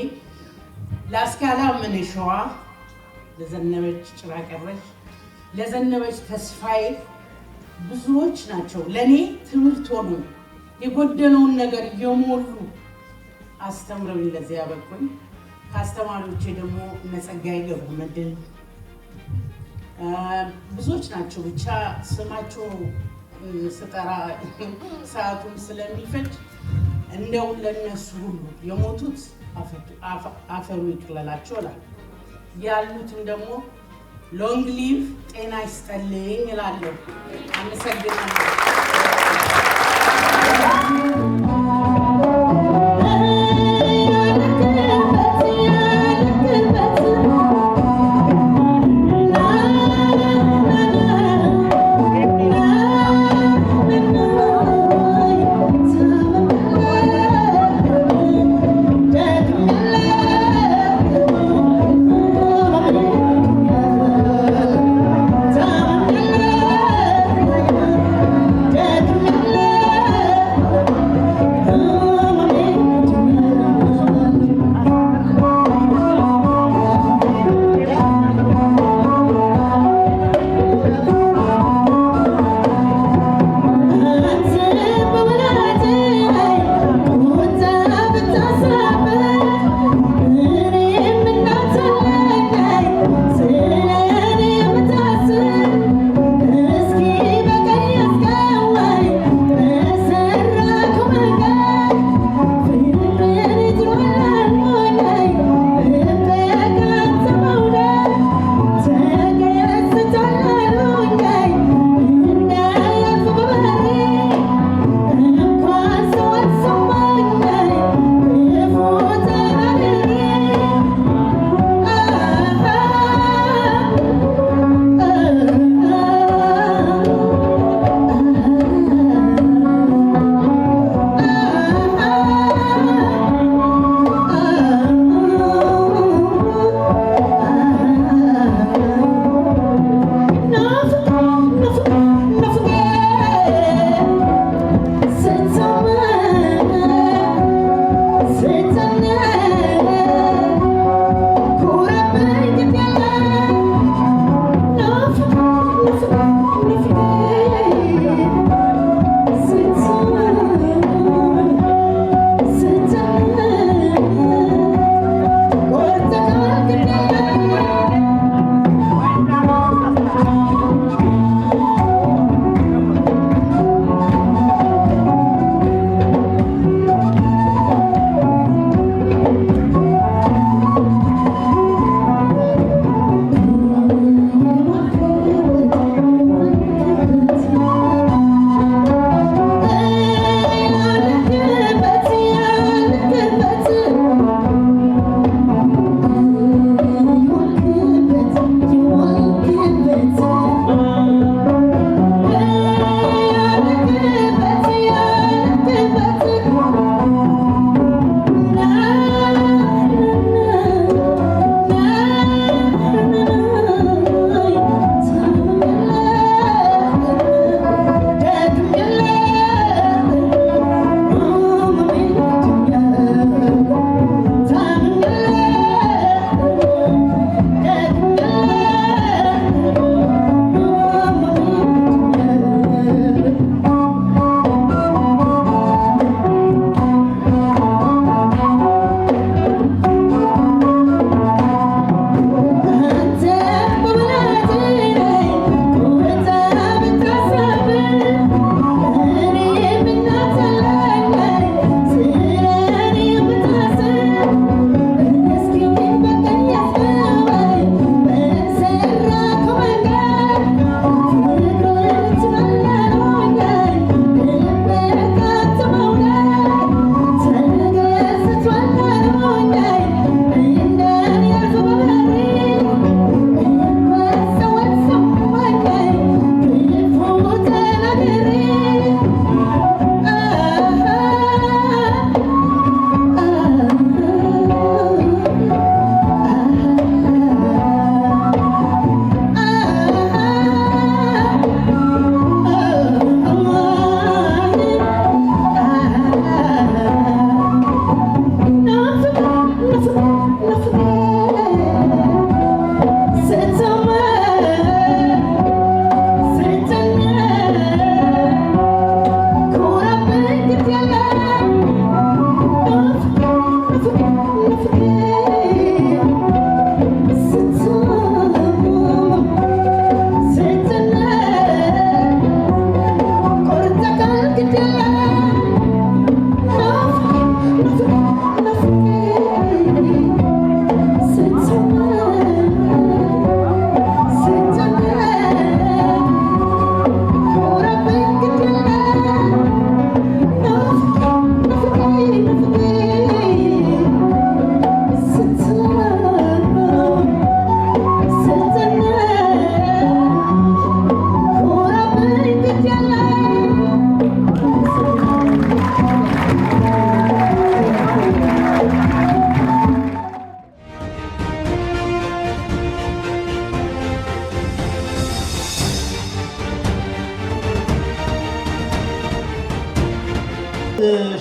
ለአስካላ መነሻዋ፣ ለዘነበች ጭራቀረሽ፣ ለዘነበች ተስፋዬ ብዙዎች ናቸው ለኔ ትምህርት ሆኑ የጎደለውን ነገር እየሞሉ አስተምረውኝ ለዚህ ያበቁኝ። ከአስተማሪዎቼ ደግሞ እነ ጸጋዬ ገብረመድህን ብዙዎች ናቸው። ብቻ ስማቸው ስጠራ ሰዓቱን ስለሚፈጅ እንደው ለነሱ ሁሉ የሞቱት አፈሩ ይቅለላቸው እላለሁ። ያሉትን ደግሞ ሎንግ ሊቭ ጤና ይስጠልኝ እላለሁ። አመሰግናለሁ።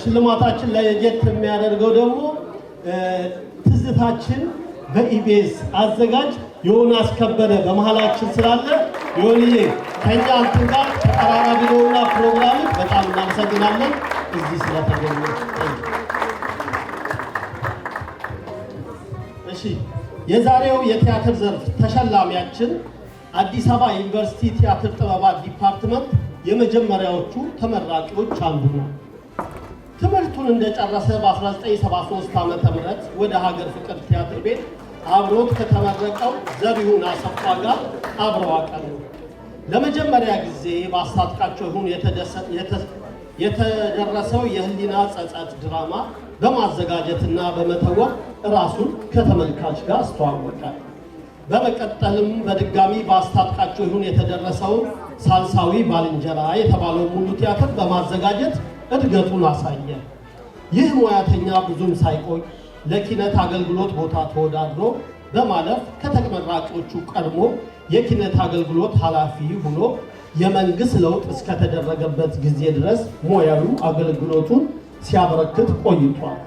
ሽልማታችን ለየት የሚያደርገው ደግሞ ትዝታችን በኢቢኤስ አዘጋጅ ዮናስ ከበደ በመሃላችን ስላለ ዮኒዬ ከኛ አንተን ጋር ተቀራራቢ ነውና ፕሮግራሙ በጣም እናመሰግናለን እዚህ ስለተገኘ። እሺ የዛሬው የቲያትር ዘርፍ ተሸላሚያችን አዲስ አበባ ዩኒቨርሲቲ ቲያትር ጥበባት ዲፓርትመንት የመጀመሪያዎቹ ተመራቂዎች አንዱ ነው። ትምህርቱን እንደጨረሰ በ1973 ዓ.ም ወደ ሀገር ፍቅር ቲያትር ቤት አብሮት ከተመረቀው ዘሪሁን አሰፋ ጋር አብረው አቀኑ። ለመጀመሪያ ጊዜ በአስታጥቃቸው ይሁን የተደረሰው የህሊና ጸጸት ድራማ በማዘጋጀትና በመተወን ራሱን ከተመልካች ጋር አስተዋወቀ። በመቀጠልም በድጋሚ በአስታጥቃቸው ይሁን የተደረሰው ሳልሳዊ ባልንጀራ የተባለው ሙሉ ቲያትር በማዘጋጀት እድገቱን አሳየ። ይህ ሙያተኛ ብዙም ሳይቆይ ለኪነት አገልግሎት ቦታ ተወዳድሮ በማለፍ ከተመራቂዎቹ ቀድሞ የኪነት አገልግሎት ኃላፊ ሆኖ የመንግስት ለውጥ እስከተደረገበት ጊዜ ድረስ ሙያዊ አገልግሎቱን ሲያበረክት ቆይቷል።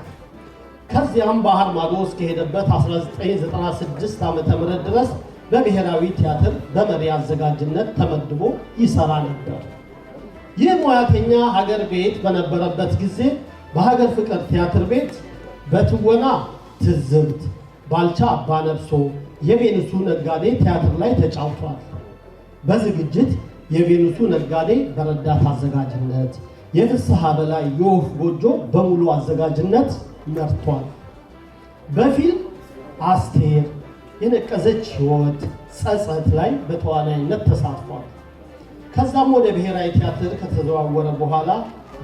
ከዚያም ባህር ማዶ እስከሄደበት 1996 ዓ.ም ድረስ በብሔራዊ ቲያትር በመሪ አዘጋጅነት ተመድቦ ይሰራ ነበር። ይህ ሙያተኛ ሀገር ቤት በነበረበት ጊዜ በሀገር ፍቅር ቲያትር ቤት በትወና ትዝብት፣ ባልቻ አባነብሶ፣ የቬኑሱ ነጋዴ ቲያትር ላይ ተጫውቷል። በዝግጅት የቬኑሱ ነጋዴ በረዳት አዘጋጅነት፣ የፍስሐ በላይ የወፍ ጎጆ በሙሉ አዘጋጅነት መርቷል። በፊልም አስቴር፣ የነቀዘች ሕይወት፣ ጸጸት ላይ በተዋናይነት ተሳትፏል። ከዛም ወደ ብሔራዊ ቲያትር ከተዘዋወረ በኋላ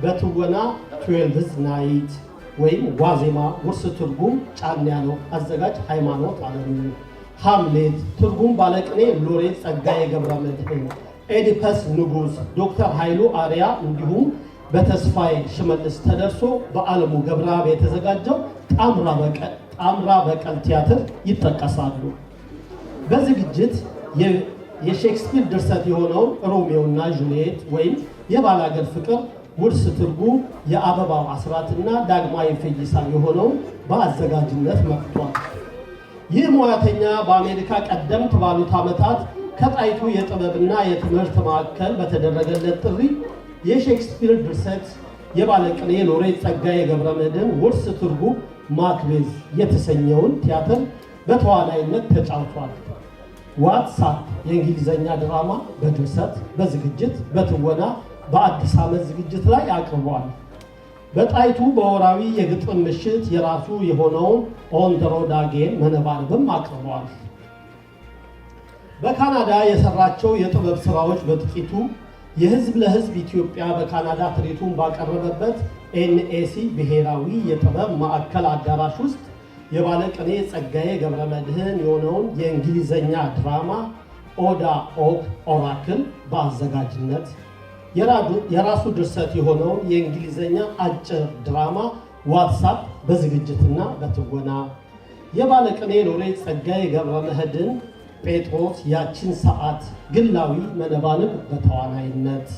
በትወና 12 ናይት ወይም ዋዜማ ውርስ ትርጉም ጫን ያለው አዘጋጅ ሃይማኖት አለሙ፣ ሃምሌት ትርጉም ባለቅኔ ሎሬት ጸጋዬ ገብረመድህን፣ ኤዲፐስ ንጉሥ ዶክተር ኃይሉ አርያ እንዲሁም በተስፋዬ ሽመልስ ተደርሶ በዓለሙ ገብረአብ የተዘጋጀው ጣምራ በቀል ቲያትር ይጠቀሳሉ። በዝግጅት የሼክስፒር ድርሰት የሆነው ሮሜዮና ጁልየት ወይም የባላገር ፍቅር ውርስ ትርጉም የአበባው አስራትና ዳግማዊ ፈይሳ የሆነው በአዘጋጅነት መጥቷል። ይህ ሙያተኛ በአሜሪካ ቀደምት ባሉት ዓመታት ከጣይቱ የጥበብና የትምህርት ማዕከል በተደረገለት ጥሪ የሼክስፒር ድርሰት የባለቅኔ ሎሬት ጸጋዬ ገብረመድህን ውርስ ትርጉም ማክቤዝ የተሰኘውን ቲያትር በተዋናይነት ተጫውቷል። ዋትሳፕ የእንግሊዝኛ ድራማ በድርሰት በዝግጅት በትወና በአዲስ ዓመት ዝግጅት ላይ አቅርቧል። በጣይቱ በወራዊ የግጥም ምሽት የራሱ የሆነውን ኦን ዘ ሮድ አጌን መነባንብም አቅርቧል። በካናዳ የሰራቸው የጥበብ ስራዎች በጥቂቱ የህዝብ ለህዝብ ኢትዮጵያ በካናዳ ትርኢቱን ባቀረበበት ኤንኤሲ ብሔራዊ የጥበብ ማዕከል አዳራሽ ውስጥ የባለቅኔ ጸጋዬ ገብረመድህን የሆነውን የእንግሊዝኛ ድራማ ኦዳ ኦክ ኦራክል በአዘጋጅነት የራሱ ድርሰት የሆነውን የእንግሊዝኛ አጭር ድራማ ዋትሳፕ በዝግጅትና በትወና የባለቅኔ ሎሬት ጸጋዬ ገብረመድህን ጴጥሮስ ያችን ሰዓት ግላዊ መነባንብ በተዋናይነት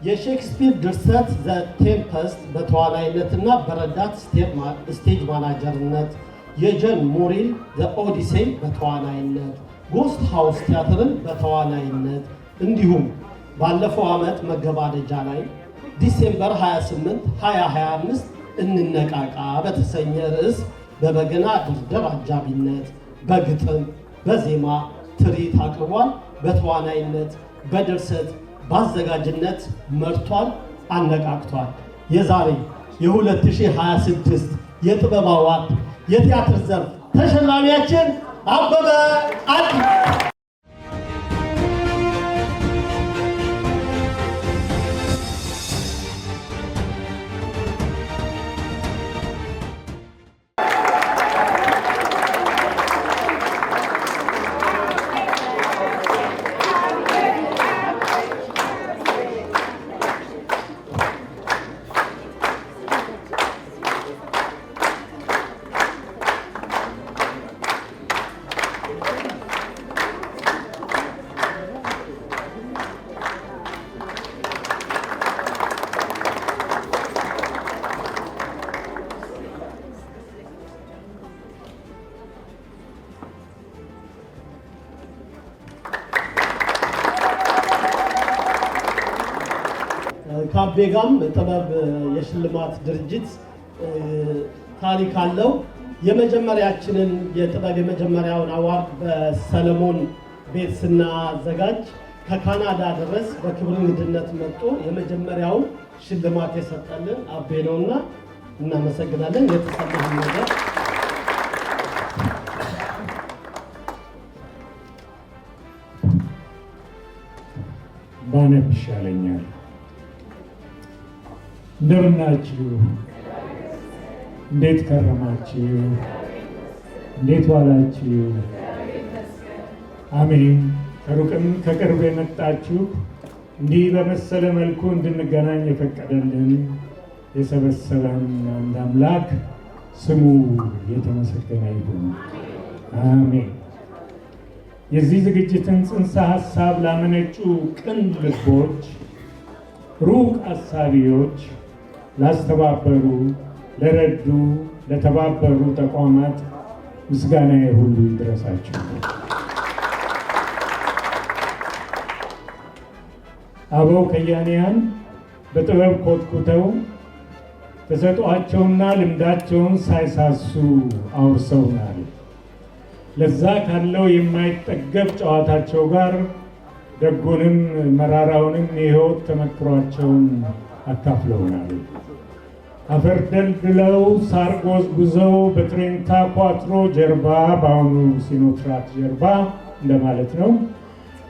የሼክስፒር ድርሰት ዘ ቴምፐስት በተዋናይነትና በረዳት ስቴጅ ማናጀርነት የጆን ሞሪል ዘ ኦዲሴይ በተዋናይነት ጎስት ሃውስ ቲያትርን በተዋናይነት እንዲሁም ባለፈው ዓመት መገባደጃ ላይ ዲሴምበር 28 2025 እንነቃቃ በተሰኘ ርዕስ በበገና ድርድር አጃቢነት በግጥም በዜማ ትርኢት አቅርቧል። በተዋናይነት በድርሰት በአዘጋጅነት መርቷል፣ አነቃቅቷል። የዛሬ የ2026 የጥበብ አዋርድ የቲያትር ዘርፍ ተሸላሚያችን አበበ አዲ ከአቤጋም ጥበብ የሽልማት ድርጅት ታሪክ አለው። የመጀመሪያችንን የጥበብ የመጀመሪያውን አዋርድ በሰለሞን ቤት ስናዘጋጅ ከካናዳ ድረስ በክብር እንግድነት መጥቶ የመጀመሪያውን ሽልማት የሰጠልን አቤ ነውና እናመሰግናለን። የተሰማህን ነገር ባነብ ይሻለኛል። እንደምናችሁ? እንዴት ከረማችሁ? እንዴት ዋላችሁ? አሜን። ከሩቅም ከቅርብ የመጣችሁ እንዲህ በመሰለ መልኩ እንድንገናኝ የፈቀደልን የሰበሰበን አንድ አምላክ ስሙ የተመሰገነ ይሁን። አሜን። የዚህ ዝግጅትን ጽንሰ ሐሳብ ላመነጩ ቅን ልቦች፣ ሩቅ አሳቢዎች፣ ላስተባበሩ፣ ለረዱ፣ ለተባበሩ ተቋማት ምስጋናዬ ሁሉ ይድረሳቸው። አበው ከያንያን በጥበብ ኮትኩተው ተሰጧቸውና ልምዳቸውን ሳይሳሱ አውርሰውናል። ለዛ ካለው የማይጠገብ ጨዋታቸው ጋር ደጉንም መራራውንም የሕይወት ተመክሯቸውን አካፍለውናል። አፈር ደልድለው ሳር ጎዝጉዘው በትሬንታ ኳትሮ ጀርባ በአሁኑ ሲኖትራክ ጀርባ እንደማለት ነው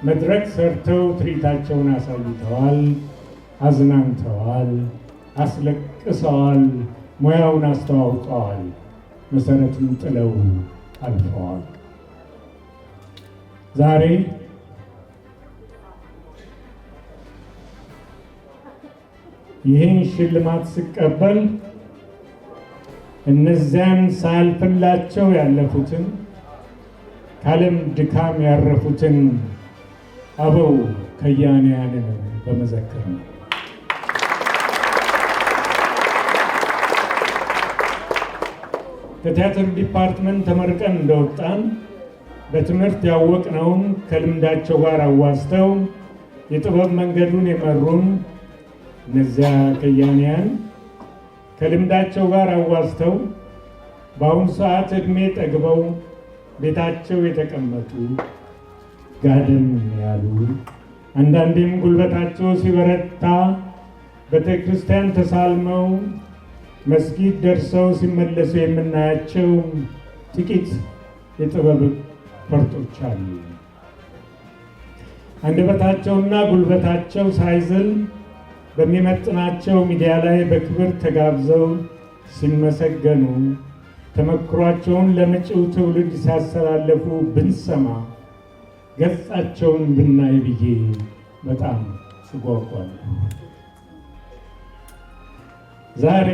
መድረክ ሰርተው ትርኢታቸውን አሳይተዋል፣ አዝናንተዋል፣ አስለቅሰዋል፣ ሙያውን አስተዋውቀዋል፣ መሰረቱን ጥለው አልፈዋል። ዛሬ ይህን ሽልማት ስቀበል እነዚያን ሳያልፍላቸው ያለፉትን ከዓለም ድካም ያረፉትን አበው ከያንያንን በመዘከር ነው። ከቲያትር ዲፓርትመንት ተመርቀን እንደወጣን በትምህርት ያወቅነውን ከልምዳቸው ጋር አዋስተው የጥበብ መንገዱን የመሩን እነዚያ ከያንያን ከልምዳቸው ጋር አዋስተው በአሁኑ ሰዓት ዕድሜ ጠግበው ቤታቸው የተቀመጡ ጋደም ያሉ አንዳንዴም ጉልበታቸው ሲበረታ ቤተክርስቲያን ተሳልመው መስጊድ ደርሰው ሲመለሱ የምናያቸው ጥቂት የጥበብ ፈርጦች አሉ። አንደበታቸውና ጉልበታቸው ሳይዝል በሚመጥናቸው ሚዲያ ላይ በክብር ተጋብዘው ሲመሰገኑ ተመክሯቸውን ለመጪው ትውልድ ሲያስተላልፉ ብንሰማ ገጻቸውን ብናይ ብዬ በጣም እጓጓለሁ። ዛሬ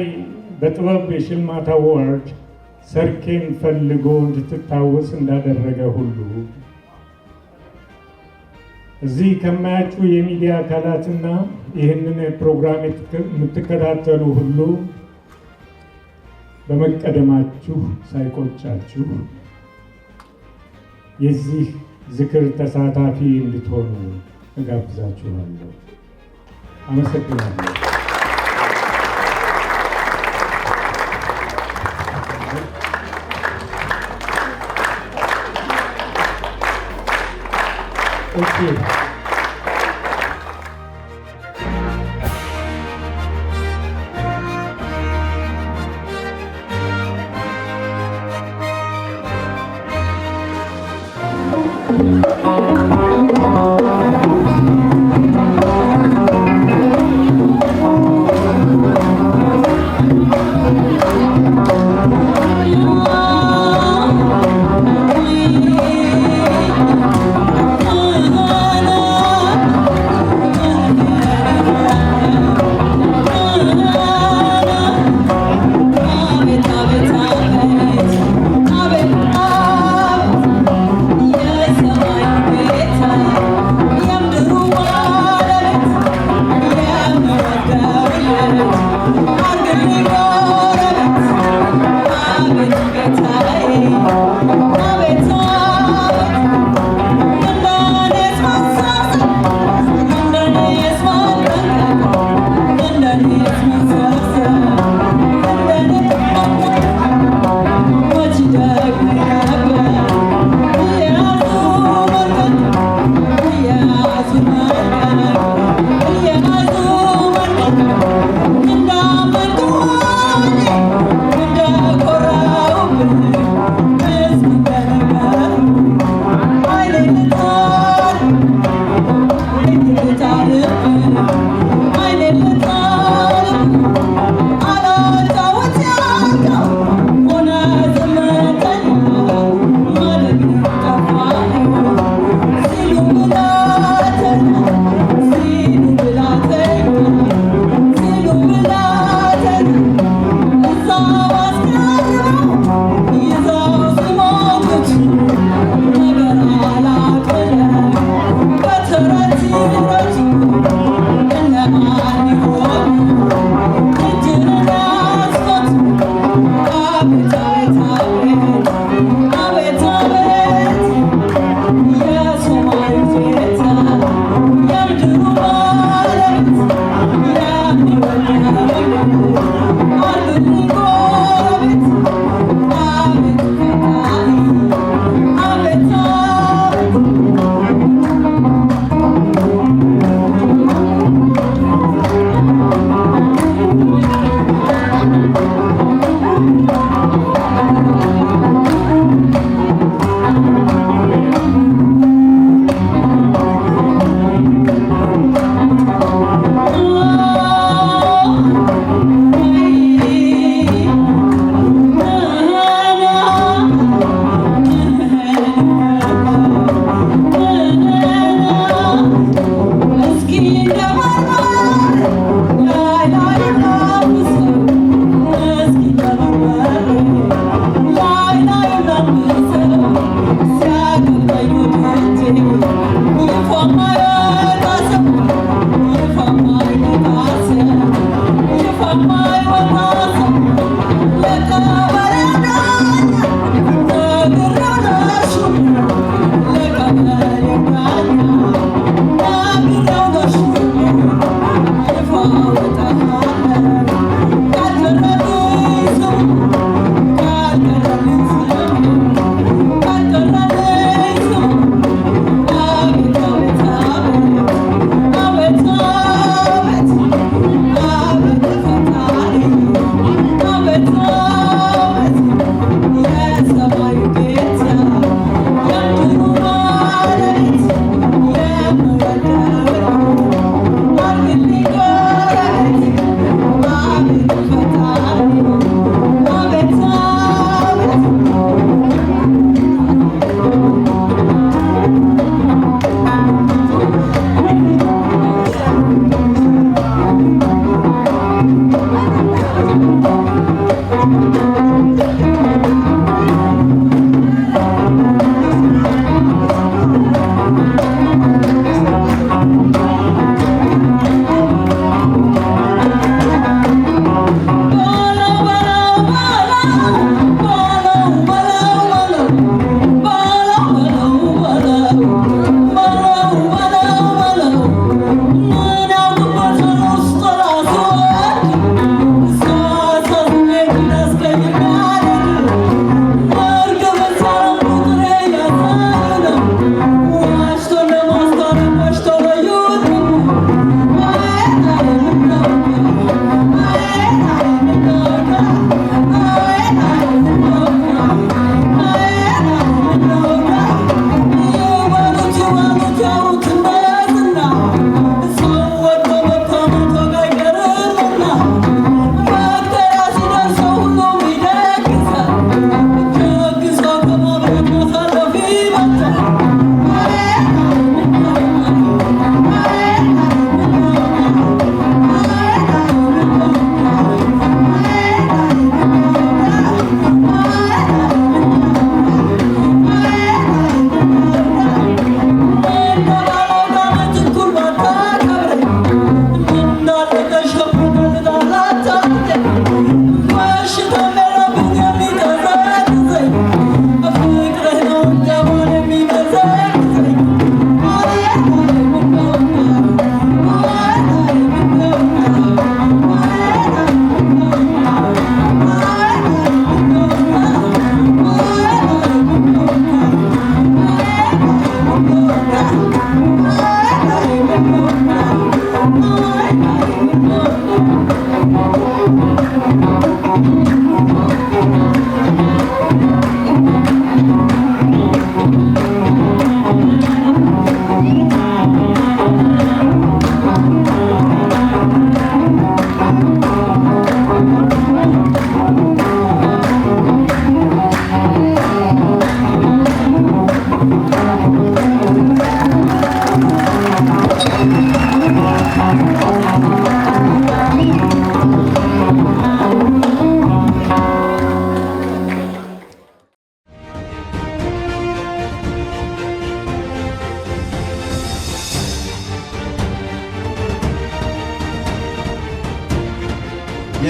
በጥበብ የሽልማት አዋርድ ሰርኬን ፈልጎ እንድትታወስ እንዳደረገ ሁሉ እዚህ ከማያችሁ የሚዲያ አካላትና ይህንን ፕሮግራም የምትከታተሉ ሁሉ በመቀደማችሁ ሳይቆጫችሁ የዚህ ዝክር ተሳታፊ እንድትሆኑ እጋብዛችኋለሁ። አመሰግናለሁ። Okay. Yes, I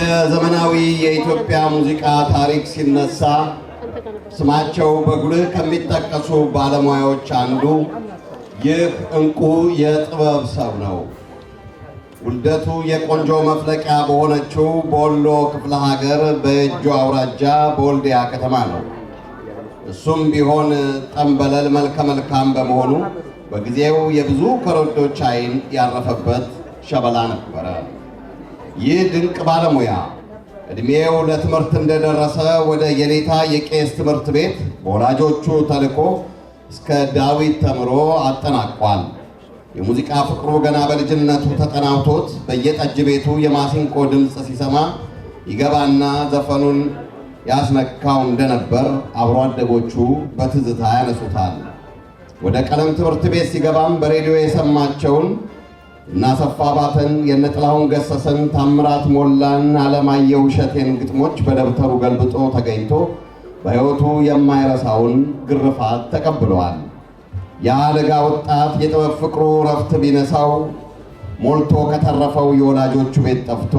የዘመናዊ የኢትዮጵያ ሙዚቃ ታሪክ ሲነሳ ስማቸው በጉልህ ከሚጠቀሱ ባለሙያዎች አንዱ ይህ እንቁ የጥበብ ሰው ነው። ውልደቱ የቆንጆ መፍለቂያ በሆነችው በወሎ ክፍለ ሀገር በየጁ አውራጃ በወልዲያ ከተማ ነው። እሱም ቢሆን ጠንበለል መልከ መልካም በመሆኑ በጊዜው የብዙ ኮረዶች ዓይን ያረፈበት ሸበላ ነበረ። ይህ ድንቅ ባለሙያ ዕድሜው ለትምህርት እንደደረሰ ወደ የኔታ የቄስ ትምህርት ቤት በወላጆቹ ተልኮ እስከ ዳዊት ተምሮ አጠናቋል። የሙዚቃ ፍቅሩ ገና በልጅነቱ ተጠናውቶት በየጠጅ ቤቱ የማሲንቆ ድምፅ ሲሰማ ይገባና ዘፈኑን ያስነካው እንደነበር አብሮ አደጎቹ በትዝታ ያነሱታል። ወደ ቀለም ትምህርት ቤት ሲገባም በሬዲዮ የሰማቸውን እና አሰፋ ባተን፣ የነጥላሁን ገሰሰን፣ ታምራት ሞላን፣ አለማየሁ እሸቴን ግጥሞች በደብተሩ ገልብጦ ተገኝቶ በሕይወቱ የማይረሳውን ግርፋት ተቀብለዋል። የአደጋ ወጣት የጥበብ ፍቅሩ ረፍት ቢነሳው ሞልቶ ከተረፈው የወላጆቹ ቤት ጠፍቶ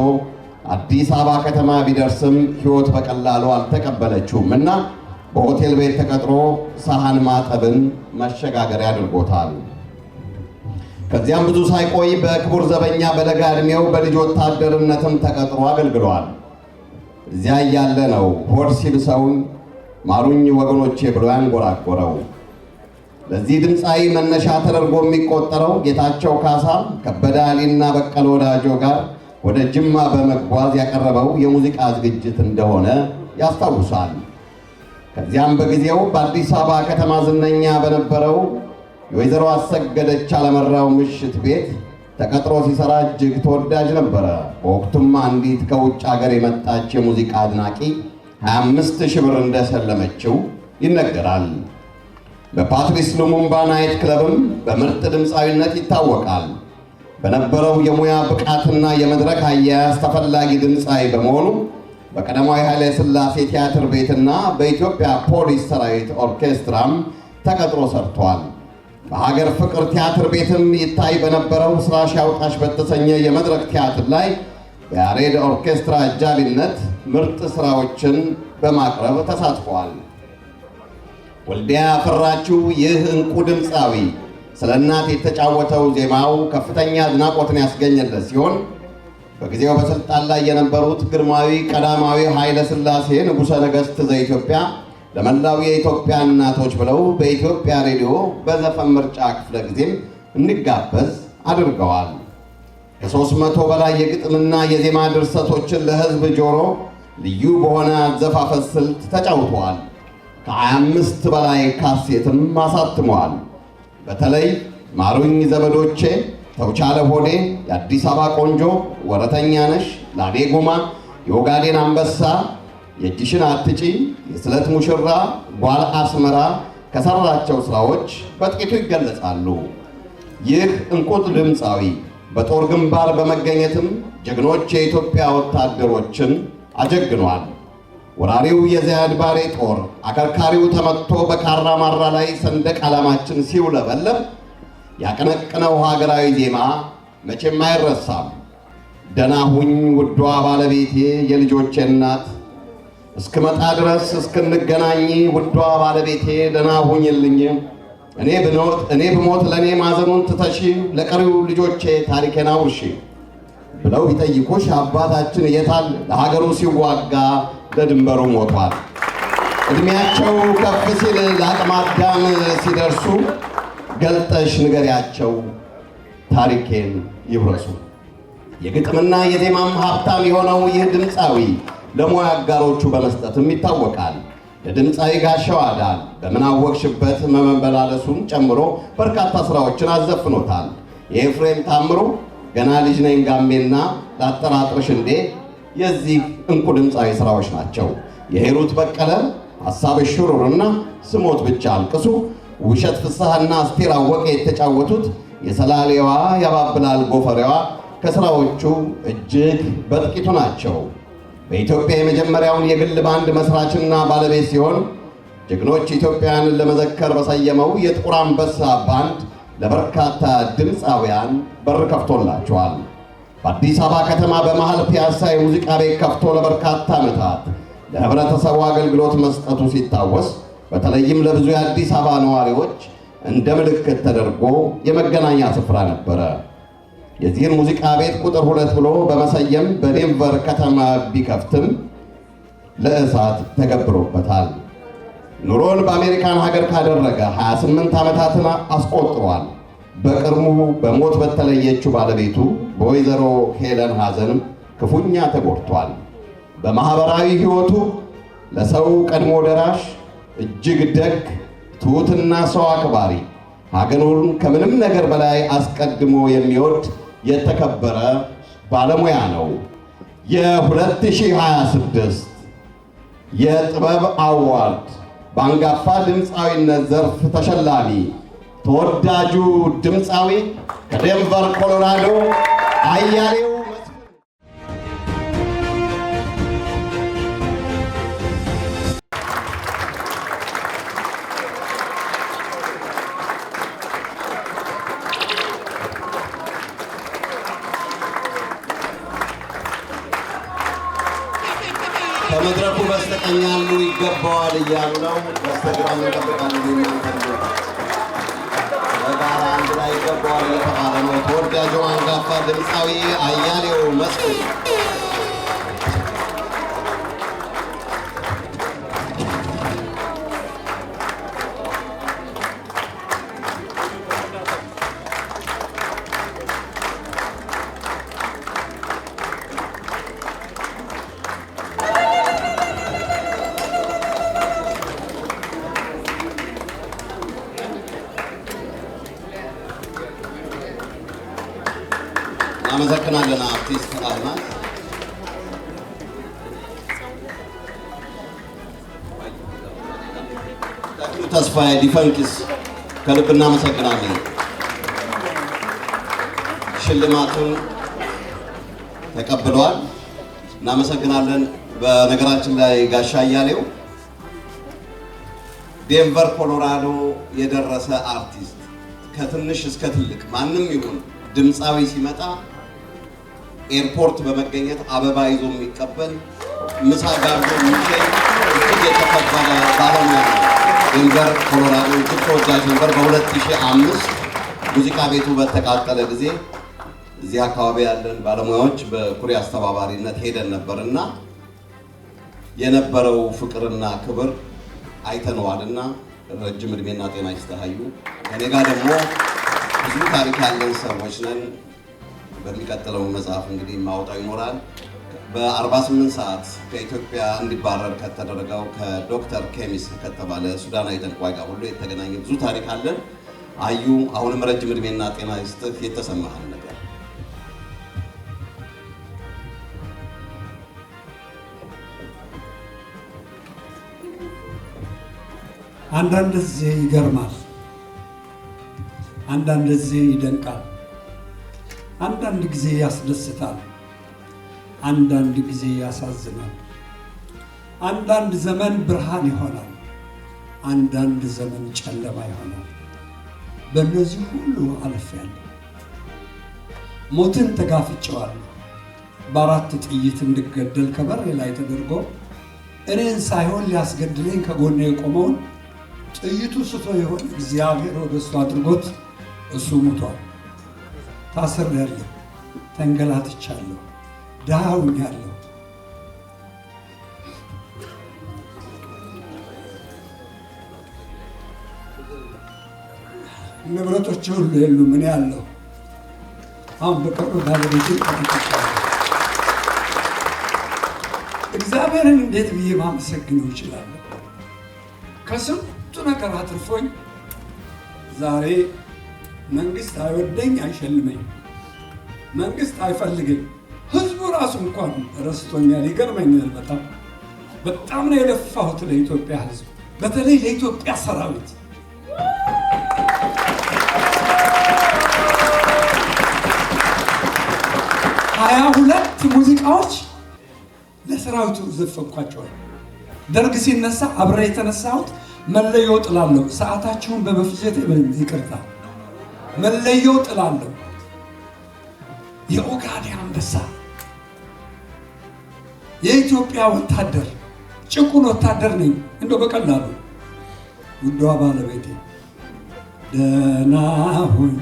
አዲስ አበባ ከተማ ቢደርስም ሕይወት በቀላሉ አልተቀበለችውም እና በሆቴል ቤት ተቀጥሮ ሳህን ማጠብን መሸጋገሪያ አድርጎታል። ከዚያም ብዙ ሳይቆይ በክቡር ዘበኛ በለጋ ዕድሜው በልጅ ወታደርነትም ተቀጥሮ አገልግሏል። እዚያ እያለ ነው ሆድ ሲብሰውን ማሩኝ ወገኖቼ ብሎ ያንጎራጎረው። ለዚህ ድምፃዊ መነሻ ተደርጎ የሚቆጠረው ጌታቸው ካሳ ከበደ አሊና በቀለ ወዳጆ ጋር ወደ ጅማ በመጓዝ ያቀረበው የሙዚቃ ዝግጅት እንደሆነ ያስታውሳል። ከዚያም በጊዜው በአዲስ አበባ ከተማ ዝነኛ በነበረው የወይዘሮ አሰገደች አለመራው ምሽት ቤት ተቀጥሮ ሲሰራ እጅግ ተወዳጅ ነበረ። በወቅቱም አንዲት ከውጭ ሀገር የመጣች የሙዚቃ አድናቂ 25,000 ብር እንደሰለመችው ይነገራል። በፓትሪስ ሉሙምባ ናይት ክለብም በምርጥ ድምፃዊነት ይታወቃል። በነበረው የሙያ ብቃትና የመድረክ አያያዝ ተፈላጊ ድምፃዊ በመሆኑ በቀዳማዊ ኃይለ ሥላሴ ቲያትር ቤትና በኢትዮጵያ ፖሊስ ሰራዊት ኦርኬስትራም ተቀጥሮ ሰርቷል። በሀገር ፍቅር ቲያትር ቤትም ይታይ በነበረው ስራሽ ያውጣሽ በተሰኘ የመድረክ ቲያትር ላይ በያሬድ ኦርኬስትራ አጃቢነት ምርጥ ስራዎችን በማቅረብ ተሳትፈዋል። ወልዲያ ያፈራችው ይህ እንቁ ድምፃዊ ስለ እናት የተጫወተው ዜማው ከፍተኛ አድናቆትን ያስገኘለት ሲሆን በጊዜው በስልጣን ላይ የነበሩት ግርማዊ ቀዳማዊ ኃይለ ሥላሴ ንጉሠ ነገሥት ዘኢትዮጵያ ለመላው የኢትዮጵያ እናቶች ብለው በኢትዮጵያ ሬዲዮ በዘፈን ምርጫ ክፍለ ጊዜም እንዲጋበዝ አድርገዋል። ከ300 በላይ የግጥምና የዜማ ድርሰቶችን ለሕዝብ ጆሮ ልዩ በሆነ አዘፋፈን ስልት ተጫውተዋል። ከ25 በላይ ካሴትም አሳትመዋል። በተለይ ማሩኝ ዘመዶቼ፣ ተውቻለ ሆዴ፣ የአዲስ አበባ ቆንጆ፣ ወረተኛ ነሽ፣ ላዴ ጉማ፣ የኦጋዴን አንበሳ፣ የእጅሽን አትጪ፣ የስለት ሙሽራ፣ ጓል አስመራ ከሰራቸው ስራዎች በጥቂቱ ይገለጻሉ። ይህ እንቁጥ ድምፃዊ በጦር ግንባር በመገኘትም ጀግኖች የኢትዮጵያ ወታደሮችን አጀግኗል። ወራሪው የዚያድ ባሬ ጦር አከርካሪው ተመትቶ በካራ ማራ ላይ ሰንደቅ ዓላማችን ሲውለበለብ ያቀነቀነው ሀገራዊ ዜማ መቼም አይረሳም። ደህና ሁኝ ውዷ ባለቤቴ የልጆቼ እናት፣ እስክመጣ ድረስ እስክንገናኝ ውዷ ባለቤቴ ደህና ሁኝልኝ፣ እኔ ብሞት ለእኔ ማዘኑን ትተሺ ለቀሪው ልጆቼ ታሪኬን አውርሺ ብለው ቢጠይቁሽ አባታችን የታል ለሀገሩ ሲዋጋ ለድንበሩ ሞቷል። ዕድሜያቸው ከፍ ሲል ለአቅመ አዳም ሲደርሱ ገልጠሽ ንገሪያቸው ታሪኬን ይውረሱ። የግጥምና የዜማም ሀብታም የሆነው ይህ ድምፃዊ ለሙያ አጋሮቹ በመስጠትም ይታወቃል። ለድምፃዊ ጋሻው አዳል በምን አወቅሽበት መመላለሱን ጨምሮ በርካታ ስራዎችን አዘፍኖታል። የኤፍሬም ታምሩ ገና ልጅ ነኝ ጋሜና ላጠራጥርሽ እንዴ የዚህ እንቁ ድምፃዊ ስራዎች ናቸው። የሂሩት በቀለ ሐሳብሽ ሽሩርና ስሞት ብቻ አልቅሱ፣ ውብሸት ፍስሐና አስቴር አወቀ የተጫወቱት የሰላሌዋ ያባብላል ጎፈሬዋ ከስራዎቹ እጅግ በጥቂቱ ናቸው። በኢትዮጵያ የመጀመሪያውን የግል ባንድ መስራችና ባለቤት ሲሆን ጀግኖች ኢትዮጵያውያንን ለመዘከር በሰየመው የጥቁር አንበሳ ባንድ ለበርካታ ድምፃውያን በር ከፍቶላቸዋል። በአዲስ አበባ ከተማ በመሃል ፒያሳ የሙዚቃ ቤት ከፍቶ ለበርካታ ዓመታት ለህብረተሰቡ አገልግሎት መስጠቱ ሲታወስ፣ በተለይም ለብዙ የአዲስ አበባ ነዋሪዎች እንደ ምልክት ተደርጎ የመገናኛ ስፍራ ነበረ። የዚህን ሙዚቃ ቤት ቁጥር 2 ብሎ በመሰየም በዴንቨር ከተማ ቢከፍትም ለእሳት ተገብሮበታል። ኑሮን በአሜሪካን ሀገር ካደረገ 28 ዓመታትን አስቆጥሯል። በቅርቡ በሞት በተለየችው ባለቤቱ በወይዘሮ ሄለን ሐዘን ክፉኛ ተጎድቷል። በማህበራዊ ህይወቱ ለሰው ቀድሞ ደራሽ፣ እጅግ ደግ፣ ትሑትና ሰው አክባሪ፣ ሀገሩን ከምንም ነገር በላይ አስቀድሞ የሚወድ የተከበረ ባለሙያ ነው። የ2026 የጥበብ አዋርድ በአንጋፋ ድምፃዊነት ዘርፍ ተሸላሚ ተወዳጁ ድምፃዊ ከዴንቨር ኮሎራዶ አያሌው ከመድረኩ በስተቀኝ ያሉ ይገባዋል እያሉ ነው። በስተግራ እንጠብቃለን። በጋራ አንድ ላይ ይገባዋል እየተባለ ነው። ተወዳጁ አንጋፋ ድምፃዊ አያሌው መስፍን እናመሰግናለን። አርቲስት አልማዝ ተስፋዬ ዲፈንክስ ከልብ እናመሰግናለን። ሽልማቱን ተቀብሏል። እናመሰግናለን። በነገራችን ላይ ጋሻ አያሌው ዴንቨር ኮሎራዶ የደረሰ አርቲስት ከትንሽ እስከ ትልቅ ማንም ይሁን ድምፃዊ ሲመጣ ኤርፖርት በመገኘት አበባ ይዞ የሚቀበል ምሳ ጋብዞ የሚሸኝ እጅግ የተከበረ ባለሙያ ነው። ዴንቨር ኮሎራዶ እጅግ ተወዳጅ ነበር። በ2005 ሙዚቃ ቤቱ በተቃጠለ ጊዜ እዚህ አካባቢ ያለን ባለሙያዎች በኩሪ አስተባባሪነት ሄደን ነበርና የነበረው ፍቅርና ክብር አይተነዋልና ረጅም እድሜና ጤና ይስጥሃዩ። ከኔ ጋር ደግሞ ብዙ ታሪክ ያለን ሰዎች ነን። በሚቀጥለው መጽሐፍ እንግዲህ ማውጣው ይኖራል። በ48 ሰዓት ከኢትዮጵያ እንዲባረር ከተደረገው ከዶክተር ኬሚስ ከተባለ ሱዳናዊ ጠንቋይ ጋር ሁሉ የተገናኘ ብዙ ታሪክ አለን። አዩ አሁንም ረጅም እድሜና ጤና ይስጥህ። የተሰማህን ነገር አንዳንድ ጊዜ ይገርማል፣ አንዳንድ ጊዜ ይደንቃል፣ አንዳንድ ጊዜ ያስደስታል፣ አንዳንድ ጊዜ ያሳዝናል። አንዳንድ ዘመን ብርሃን ይሆናል፣ አንዳንድ ዘመን ጨለማ ይሆናል። በእነዚህ ሁሉ አልፌያለሁ። ሞትን ተጋፍጬዋለሁ። በ4 ጥይት እንድገደል ከበሬ ላይ ተደርጎ እኔን ሳይሆን ሊያስገድለኝ ከጎኔ የቆመውን ጥይቱ ስቶ የሆነ እግዚአብሔር ወደ እሱ አድርጎት እሱ ሙቷል። ታስሬያለሁ፣ ተንገላትቻለሁ፣ ድሃ ሆኛለሁ። ንብረቶች ሁሉ የሉም፣ እኔ ያለሁ። አሁን በቅርብ ባለቤቴን ቀጥቻለሁ። እግዚአብሔርን እንዴት ብዬ ማመሰግነው እችላለሁ? ከስንቱ ነገር አትርፎኝ ዛሬ መንግስት አይወደኝ አይሸልመኝ፣ መንግስት አይፈልገኝ፣ ህዝቡ ራሱ እንኳን ረስቶኛል። ይገርመኛል። በጣም ነው የለፋሁት ለኢትዮጵያ ህዝብ፣ በተለይ ለኢትዮጵያ ሰራዊት። ሀያ 22 ሙዚቃዎች ለሰራዊቱ ዘፈንኳቸዋል። ደርግ ሲነሳ አብሬ የተነሳሁት መለዮ ጥላለሁ። ሰዓታችሁን በመፍጀት ይቅርታ፣ መለዮ ጥላለሁ። የኦጋዴን አንበሳ፣ የኢትዮጵያ ወታደር፣ ጭቁን ወታደር ነኝ እንደው በቀላሉ ውዷ ባለቤቴ ደህና ሁኝ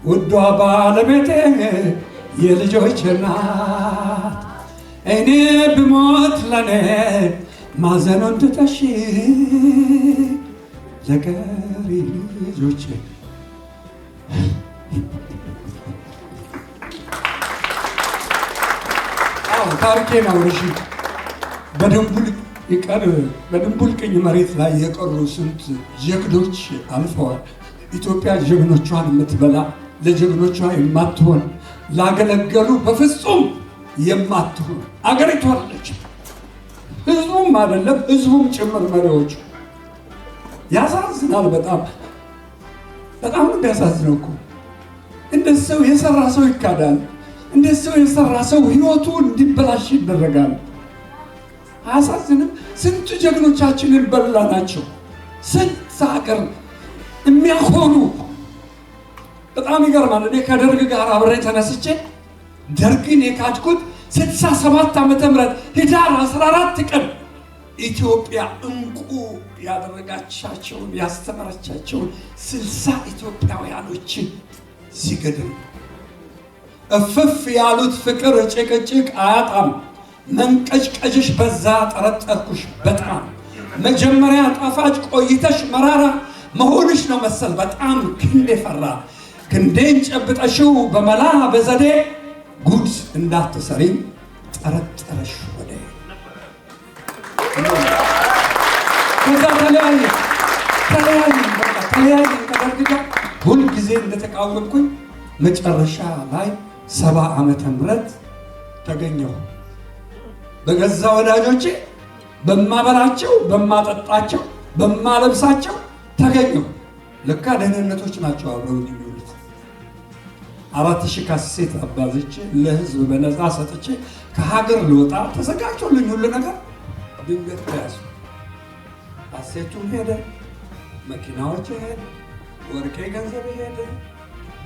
ውዷ ባለቤቴ የልጆች እናት እኔ ብሞት ለኔ ማዘኑን ትተሽ ለቀሪ ልጆቼ ታሪኬ ነው። እሺ በድንቡል ቅኝ መሬት ላይ የቀሩ ስንት ጀግኖች አልፈዋል። ኢትዮጵያ ጀግኖቿን የምትበላ ለጀግኖቿ የማትሆን ላገለገሉ በፍጹም የማትሆን አገሪቷ አለች። ህዝቡም አይደለም ህዝቡም ጭምር መሪዎቹ። ያሳዝናል። በጣም ነው የሚያሳዝነው እኮ። እንደ ሰው የሰራ ሰው ይካዳል። እንደ ሰው የሰራ ሰው ህይወቱ እንዲበላሽ ይደረጋል። አያሳዝንም? ስንት ጀግኖቻችንን በላናቸው። ስንት ሀገር የሚያኮሩ በጣም ይገርማል። እኔ ከደርግ ጋር አብሬ ተነስቼ ደርግን የካድኩት 67 ዓመተ ምህረት ህዳር 14 ቀን ኢትዮጵያ እንቁ ያደረጋቻቸውን ያስተማረቻቸውን 60 ኢትዮጵያውያኖችን ሲገድል እፍፍ ያሉት ፍቅር ጭቅጭቅ አያጣም። መንቀጭቀጭሽ በዛ ጠረጠርኩሽ በጣም መጀመሪያ ጣፋጭ ቆይተሽ መራራ መሆንሽ ነው መሰል በጣም ክንዴ ፈራ ክንዴን ጨብጠሽው በመላ በዘዴ ጉድ እንዳትሰሪ ጠረጠረሽ ወደ ከዛ ተለያየ ከደርግ ጋር ሁልጊዜ እንደተቃወምኩኝ መጨረሻ ላይ 70 ዓመተ ምህረት ተገኘሁ። በገዛ ወዳጆቼ በማበላቸው በማጠጣቸው በማለብሳቸው ተገኘሁ። ለካ ደህንነቶች ናቸው አብረው የሚውሉት። 4000 ካሴት አባዝቼ ለህዝብ በነፃ ሰጥቼ ከሀገር ልወጣ ተዘጋጅቶልኝ ሁሉ ነገር ድንገት ተያዙ። ካሴቱም ሄደ፣ መኪናዎች ሄደ፣ ወርቄ ገንዘብ ሄደ።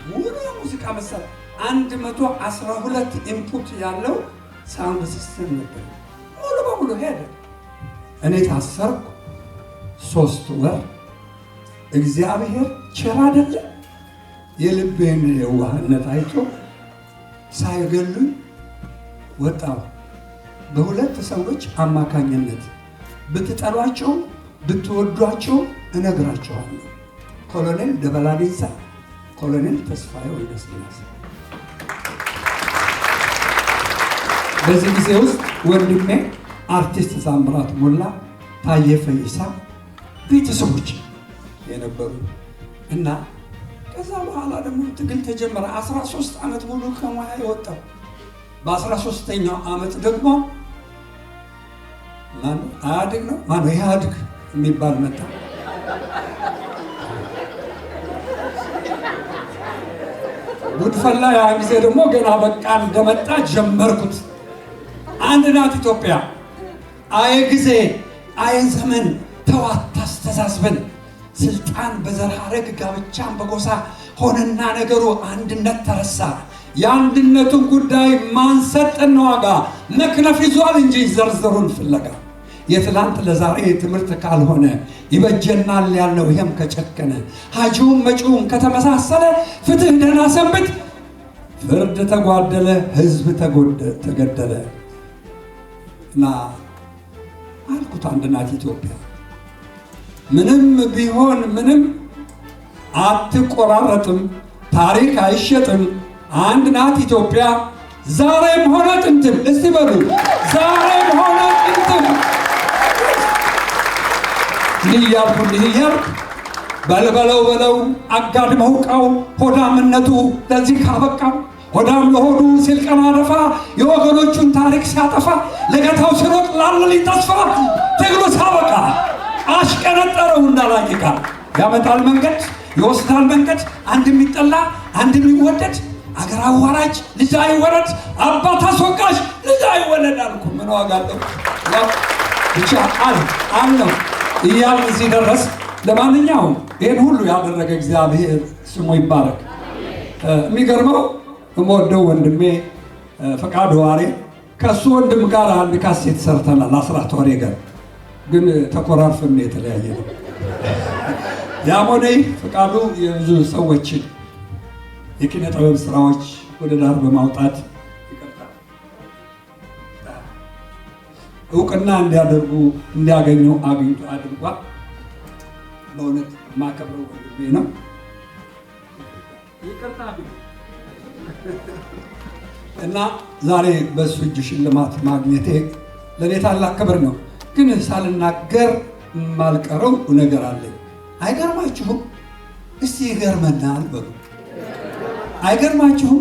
ሙሉ የሙዚቃ መሳሪያ 112 ኢንፑት ያለው ሳውንድ ሲስተም ነበር። ሙሉ በሙሉ ሄደ። እኔ ታሰርኩ 3 ወር። እግዚአብሔር ቸር አይደለ? የልቤን የዋህነት አይቶ ሳይገሉኝ ወጣሁ። በሁለት ሰዎች አማካኝነት ብትጠሏቸው ብትወዷቸው እነግራቸዋለሁ። ኮሎኔል ደበላ ዲንሳ፣ ኮሎኔል ተስፋዬ ወልደስላሴ። በዚህ ጊዜ ውስጥ ወንድሜ አርቲስት ታምራት ሞላ፣ ታዬ ፈይሳ ቤተሰቦች የነበሩ እና ከዛ በኋላ ደግሞ ትግል ተጀመረ። 13 ዓመት ሙሉ ከሙያ የወጣው በ13ኛው ዓመት ደግሞ ኢህአዴግ ነው ኢህአዴግ የሚባል መጣ። ጉድፈላ ያ ጊዜ ደግሞ ገና በቃ እንደመጣ ጀመርኩት። አንድ ናት ኢትዮጵያ። አየ ጊዜ አየ ዘመን ተዋት ታስተዛዝበን። ስልጣን በዘር ሐረግ ጋብቻን በጎሳ ሆነና ነገሩ አንድነት ተረሳ። የአንድነቱን ጉዳይ ማንሰጥን ዋጋ መክነፍ ይዟል እንጂ ዘርዘሩን ፍለጋ። የትላንት ለዛሬ ትምህርት ካልሆነ ይበጀናል ያልነው ይሄም ከጨከነ ሀጂውም መጪውም ከተመሳሰለ ፍትህ ደህና ሰንብት ፍርድ ተጓደለ ህዝብ ተገደለ እና አልኩት አንድ ናት ኢትዮጵያ። ምንም ቢሆን ምንም አትቆራረጥም፣ ታሪክ አይሸጥም። አንድ ናት ኢትዮጵያ ዛሬም ሆነ ጥንትም። እስቲ በሉ ዛሬም ሆነ ጥንትም። እያልኩ በልበለው በለው አጋድመው ቃው ሆዳምነቱ ለዚህ ካበቃው ሆዳም ለሆዱ ሲል ቀና ደፋ የወገኖቹን ታሪክ ሲያጠፋ ለገታው ሲሮጥ ላለልኝ ተስፋ ትግሉ ሳበቃ አሽቀነጠረው እንዳላቂቃ ያመጣል መንገድ ይወስዳል መንገድ አንድ የሚጠላ አንድ የሚወደድ አገር አዋራጅ ልጅ አይወረድ አባት አስወቃሽ ልጅ አይወለድ አልኩ። ምን ዋጋ አለው? ብቻ አለው እያልን እዚህ ደረስ። ለማንኛውም ይህን ሁሉ ያደረገ እግዚአብሔር ስሙ ይባረክ። የሚገርመው የምወደው ወንድሜ ፈቃዱ ዋሬ ከሱ ወንድም ጋር አንድ ካሴት ሰርተናል። አስራት ዋሬ ጋር ግን ተኮራርፈን የተለያየ ነው። ያሞኔ ፈቃዱ የብዙ ሰዎችን የኪነ ጥበብ ስራዎች ወደ ዳር በማውጣት እውቅና እንዲያገኙ አግኝቶ አድርጓል። በእውነት ማከብረው ወንድሜ ነው። ይቅርታ እና ዛሬ በሱ እጅ ሽልማት ማግኘቴ ለኔ ታላቅ ክብር ነው። ግን ሳልናገር የማልቀረው ነገር አለኝ። አይገርማችሁም? እስቲ ይገርመናል በሉ። አይገርማችሁም?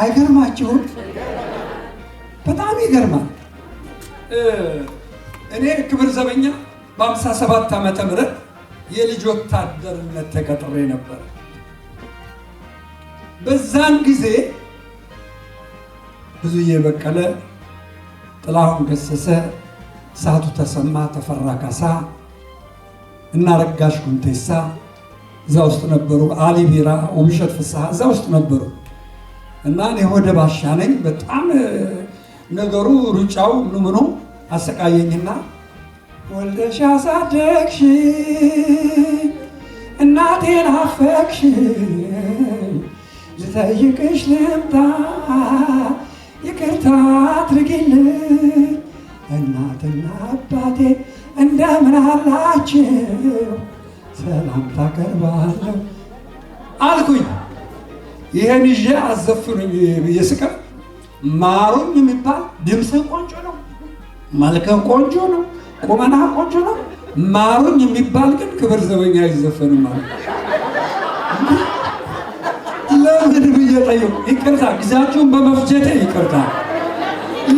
አይገርማችሁም? በጣም ይገርማል። እኔ ክብር ዘበኛ በ57 ዓመተ ምህረት የልጅ ወታደርነት ተቀጥሬ ነበር። በዛን ጊዜ ብዙዬ በቀለ፣ ጥላሁን ገሰሰ፣ ሳቱ ተሰማ፣ ተፈራ ካሳ እና ረጋሽ ኩንቴሳ እዛ ውስጥ ነበሩ። አሊ ቢራ፣ ውብሸት ፍስሐ እዛ ውስጥ ነበሩ። እና እኔ ሆደ ባሻ ነኝ። በጣም ነገሩ ሩጫው ምኑ አሰቃየኝና ወልደሽ አሳደግሽ እናቴን አፈቅሽ ልጠይቅሽ ልምጣ ይቅርታ አድርጊልኝ እናትና አባቴ እንደምን አላችሁ ሰላምታ አቀርባለሁ አልኩኝ። ይሄን ይዤ አዘፍኑኝ ብዬ ስቀር ማሩኝ የሚባል ድምፅህ ቆንጆ ነው፣ መልክህ ቆንጆ ነው፣ ቁመና ቆንጆ ነው፣ ማሩኝ የሚባል ግን ክብር ዘበኛ አይዘፈንም ማለት ለምን ብዬ ጠየቁ። ይቅርታ ጊዜያችሁን በመፍጀቴ ይቅርታ።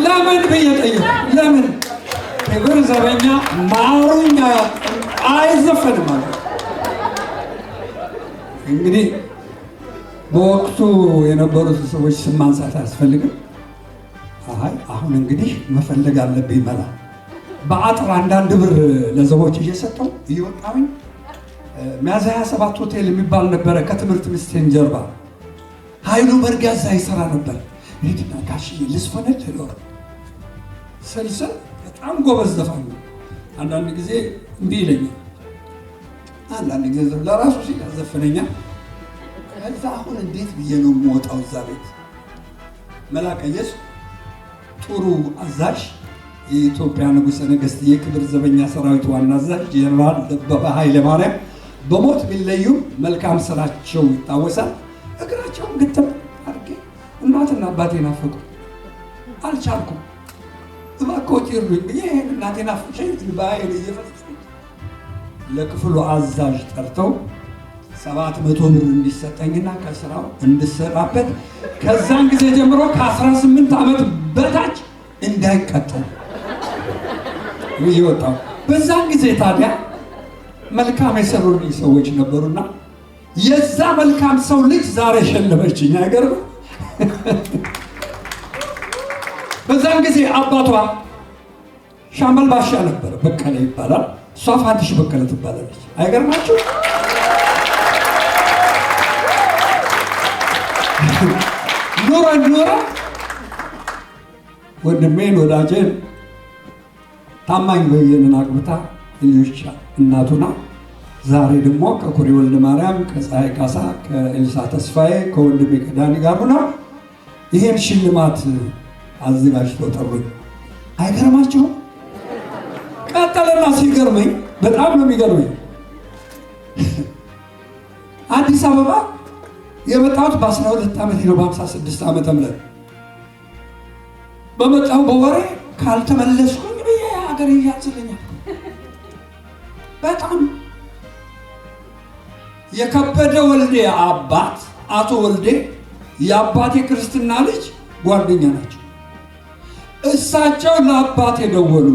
ለምን ብዬ ጠየቁ። ለምን ክብር ዘበኛ ማሩኝ አይዘፈንም ማለት እንግዲህ በወቅቱ የነበሩት ሰዎች ስም ማንሳት አያስፈልግም። አሁን እንግዲህ መፈለግ አለብኝ መላ በአጥር አንዳንድ ብር ለዘቦች እየሰጠው እየወጣሁኝ ሚያዝያ 27 ሆቴል የሚባል ነበረ ከትምህርት ሚኒስቴር ጀርባ ኃይሉ መርጋ እዛ ይሰራ ነበር። ሄድና ጋሽዬ ልስፈነድ ሄዶ ሰልሰል በጣም ጎበዝ ዘፋኝ ነው። አንዳንድ ጊዜ እምቢ ይለኛል፣ አንዳንድ ጊዜ ለራሱ ሲል ያዘፈነኛል። ከዛ አሁን እንዴት ብዬ ነው የምወጣው እዛ ቤት? መላቀየስ ጥሩ አዛዥ የኢትዮጵያ ንጉሠ ነገሥት የክብር ዘበኛ ሰራዊት ዋና አዛዥ ጄኔራል ደበበ ኃይለ ማርያም በሞት ቢለዩም መልካም ስራቸው ይታወሳል። እግራቸውን ግጥም አድርጌ እናትና አባቴን ናፈቁ፣ አልቻልኩም፣ እባክዎት ይርዱኝ ብዬ እናቴን ናፈቀኝ ባይል እየፈጸምኩ ለክፍሉ አዛዥ ጠርተው 700 ብር እንዲሰጠኝና ከስራው እንድሰራበት ከዛን ጊዜ ጀምሮ ከ18 ዓመት በታች እንዳይቀጠል ይወጣው። በዛን ጊዜ ታዲያ መልካም የሰሩልኝ ሰዎች ነበሩና የዛ መልካም ሰው ልጅ ዛሬ ሸለመችኝ። አይገርም? በዛን ጊዜ አባቷ ሻምበል ባሻ ነበር፣ በቀለ ይባላል። እሷ ፋንትሽ በቀለ ትባላለች። አይገርማችሁ? ኖረ ወንድሜን ወዳጄን ታማኝ በየነን አግብታ ልጆች እናቱና ዛሬ ደግሞ ከኩሪ ወልደ ማርያም ከፀሐይ ካሳ ከኤልሳ ተስፋዬ ከወንድሜ ከዳኒ ጋር ሆና ይሄን ሽልማት አዘጋጅተው ጠሩኝ። አይገርማችሁም? ቀጠለና ሲገርመኝ በጣም ነው የሚገርመኝ። አዲስ አበባ የመጣሁት በ12 ዓመት ነው። በ56 ዓመተ ምህረት በመጣሁ በወሬ ካልተመለስኩኝ ብዬ ሀገር ያዝልኛል። በጣም የከበደ ወልዴ አባት አቶ ወልዴ የአባቴ ክርስትና ልጅ ጓደኛ ናቸው። እሳቸው ለአባቴ ደወሉ።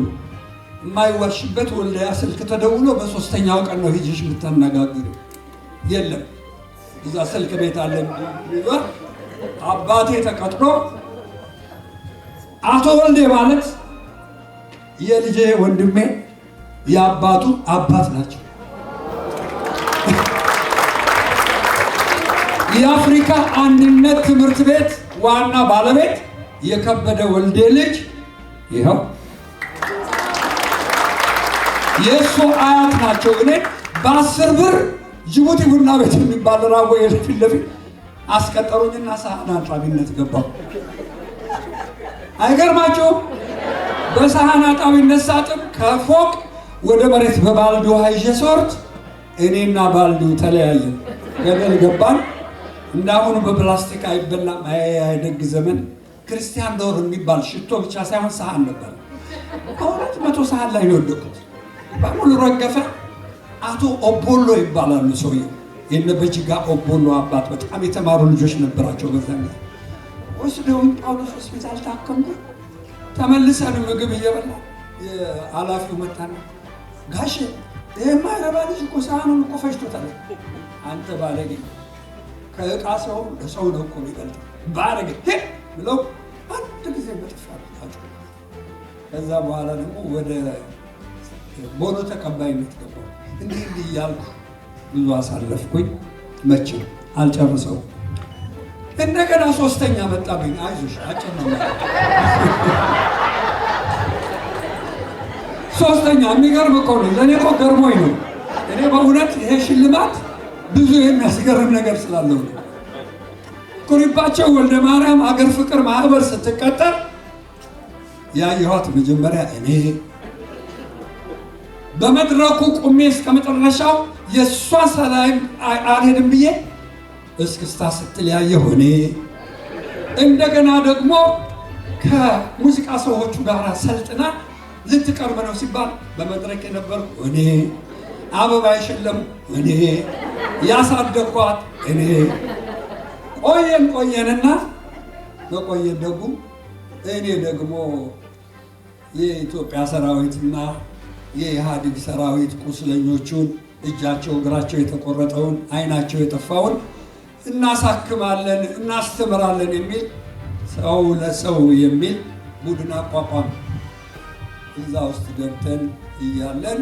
የማይዋሽበት ወልዲያ ስልክ ተደውሎ በ3ኛው ቀን ነው ሂጂሽ የምታነጋግሩ። የለም እዛ ስልክ ቤት አለ ይሏል። አባቴ ተቀጥሮ አቶ ወልዴ ማለት የልጄ ወንድሜ የአባቱ አባት ናቸው። የአፍሪካ አንድነት ትምህርት ቤት ዋና ባለቤት የከበደ ወልዴ ልጅ ይኸው የእሱ አያት ናቸው። እኔ በ10 ብር ጅቡቲ ቡና ቤት የሚባል ራቦ ፊት ለፊት አስቀጠሩኝና ሳህን አጣቢነት ገባሁ። አይገርማቸውም? በሳህን አጣቢነት ሳጥን ከፎቅ ወደ መሬት በባልዲ ውሃ ይዤ ስወርድ እኔና ባልዲው ተለያየን፣ ገደል ገባን። እንዳሁኑ በፕላስቲክ አይበላም። አይደግ ዘመን ክርስቲያን ዶር የሚባል ሽቶ ብቻ ሳይሆን ሳህን ነበር። ከሁለት 100 ሳህን ላይ ነው የወደቁት። በሙሉ ረገፈ። አቶ ኦቦሎ ይባላሉ ሰውየው። የነበጅጋ ኦቦሎ አባት በጣም የተማሩ ልጆች ነበራቸው። በዛ ጊዜ ወስደውም ጳውሎስ ሆስፒታል ታከምኩ። ተመልሰን ምግብ እየበላ የኃላፊው መጣና ጋሼ የማይረባ ልጅ እኮ ሳህኑን እኮ ፈጅቶታል። አንተ ባለጌ ከዕቃ ሰው ለሰው ነው እኮ የሚበልጠው ባለጌ ብለው አንድ ጊዜ በጥፋቸው። ከዛ በኋላ ደግሞ ወደ ቦሎ ተቀባይነት ገባሁ። እንዲህ እያልኩ ብዙ አሳለፍኩኝ። መቼም አልጨርሰው። እንደገና 3ኛ መጣብኝ። አይዞሽ አጭር ነው። 3ኛ የሚገርም እኮ ነው። ለእኔ እኮ ገርሞኝ ነው። እኔ በእውነት ይሄ ሽልማት ብዙ የሚያስገርም ነገር ስላለው ነው። ኩሪባቸው ወልደ ማርያም ሀገር ፍቅር ማህበር ስትቀጠር ያየኋት መጀመሪያ እኔ በመድረኩ ቁሜ እስከ መጨረሻው የእሷ ሰላይ አልሄድም ብዬ እስክስታ ስትል ያየሁ እኔ። እንደገና ደግሞ ከሙዚቃ ሰዎቹ ጋር ሰልጥና ልትቀርብ ነው ሲባል በመድረክ የነበርኩ እኔ። አበባ የሸለም እኔ፣ ያሳደግኳት እኔ። ቆየንና በቆየን ደግሞ እኔ ደግሞ የኢትዮጵያ ሰራዊትና የኢህአዴግ ሰራዊት ቁስለኞቹን እጃቸው እግራቸው የተቆረጠውን አይናቸው የጠፋውን እናሳክማለን፣ እናስተምራለን የሚል ሰው ለሰው የሚል ቡድን አቋቋም። እዛ ውስጥ ገብተን እያለን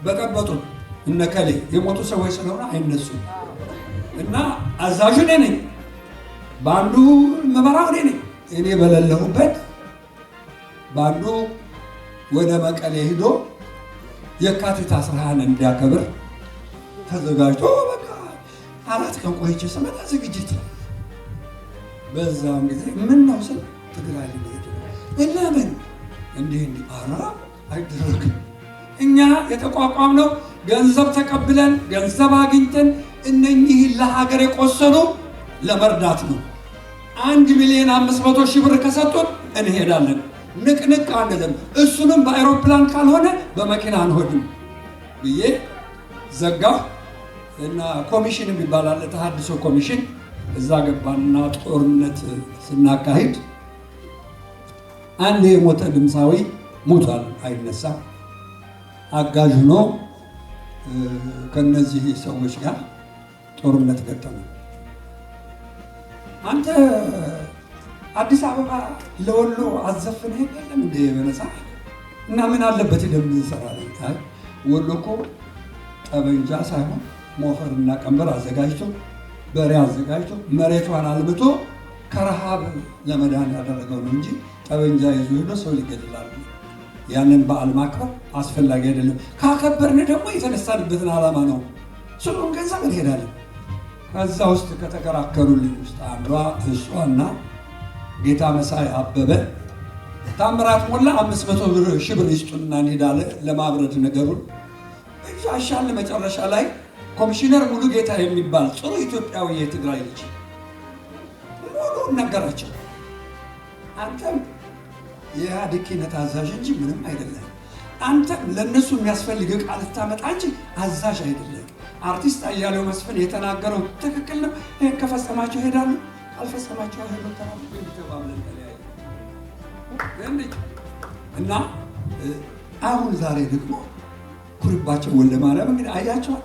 በጠበጡን እነከሌ የሞቱ ሰዎች ስለሆነ አይነሱም እና አዛዡ እኔ ነኝ፣ በአንዱ መመራው እኔ ነኝ። እኔ በሌለሁበት በአንዱ ወደ መቀሌ ሂዶ የካቲት 11 እንዲያከብር ተዘጋጅቶ በቃ 4 ቀን ቆይቼ ስመጣ ዝግጅት ነው። በዛም ጊዜ ምን ነው ስል ትግራይ ልሄድ እና ምን እንዲህ አራ አይደረግም። እኛ የተቋቋምነው ገንዘብ ተቀብለን ገንዘብ አግኝተን እነኚህ ለሀገር የቆሰሉ ለመርዳት ነው። 1,500,000 ብር ከሰጡን እንሄዳለን። ንቅንቅ አንልም። እሱንም በአይሮፕላን ካልሆነ በመኪና አንሆድም ብዬ ዘጋሁ እና ኮሚሽን የሚባል ተሐድሶ ኮሚሽን እዛ ገባንና ጦርነት ስናካሂድ አንድ የሞተ ድምፃዊ ሞቷል፣ አይነሳም። አጋዥ ሆኖ ከነዚህ ሰዎች ጋር ጦርነት ገጠመ። አንተ አዲስ አበባ ለወሎ አዘፍነህ የለም እንደ በነፃ እና ምን አለበት ደም ይሰራል። አይ ወሎ እኮ ጠበንጃ ሳይሆን ሞፈርና ቀንበር አዘጋጅቶ በሬ አዘጋጅቶ መሬቷን አልምቶ ከረሃብ ለመዳን ያደረገው ነው እንጂ ጠበንጃ ይዞ ሄዶ ሰው ሊገድላል። ያንን በዓል ማክበር አስፈላጊ አይደለም። ካከበርን ደግሞ የተነሳንበትን ዓላማ ነው። ስለሆነ ገንዘብ እንሄዳለን። ከዛ ውስጥ ከተከራከሩልኝ ውስጥ አንዷ እሷና ጌታ መሳይ አበበ ታምራት ሞላ 500,000 ብር ይስጡና እንሄዳለን ለማብረድ ነገሩን አሻል። መጨረሻ ላይ ኮሚሽነር ሙሉ ጌታ የሚባል ጥሩ ኢትዮጵያዊ የትግራይ ልጅ ሙሉ ነገራቸው። አንተም የኢህአዴግ ኪነት አዛዥ እንጂ ምንም አይደለም። አንተም ለእነሱ የሚያስፈልግ ዕቃ ልታመጣ እንጂ አዛዥ አይደለም። አርቲስት አያሌው መስፍን የተናገረው ትክክል ነው። ይህን ከፈጸማቸው ይሄዳሉ፣ ካልፈጸማቸው አይሄዱ ተባብለን ተለያዩ እና አሁን ዛሬ ደግሞ ኩሪባቸው ወልደ ማርያም እንግዲህ አያቸዋል።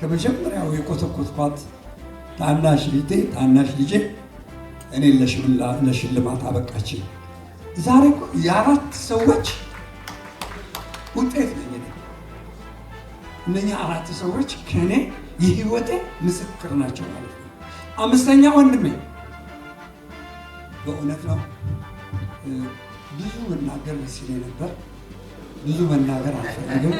ከመጀመሪያው የኮተኮትኳት ታናሽ ልጄ እኔ ለሽልማት አበቃችኝ። ዛሬ የ4 ሰዎች ውጤት ነኝ። እነኛ 4 ሰዎች ከኔ የህይወቴ ምስክር ናቸው ማለት ነው። አምስተኛ ወንድሜ በእውነት ነው ብዙ መናገር ደስ ይለኝ ነበር። ብዙ መናገር አልፈልግም።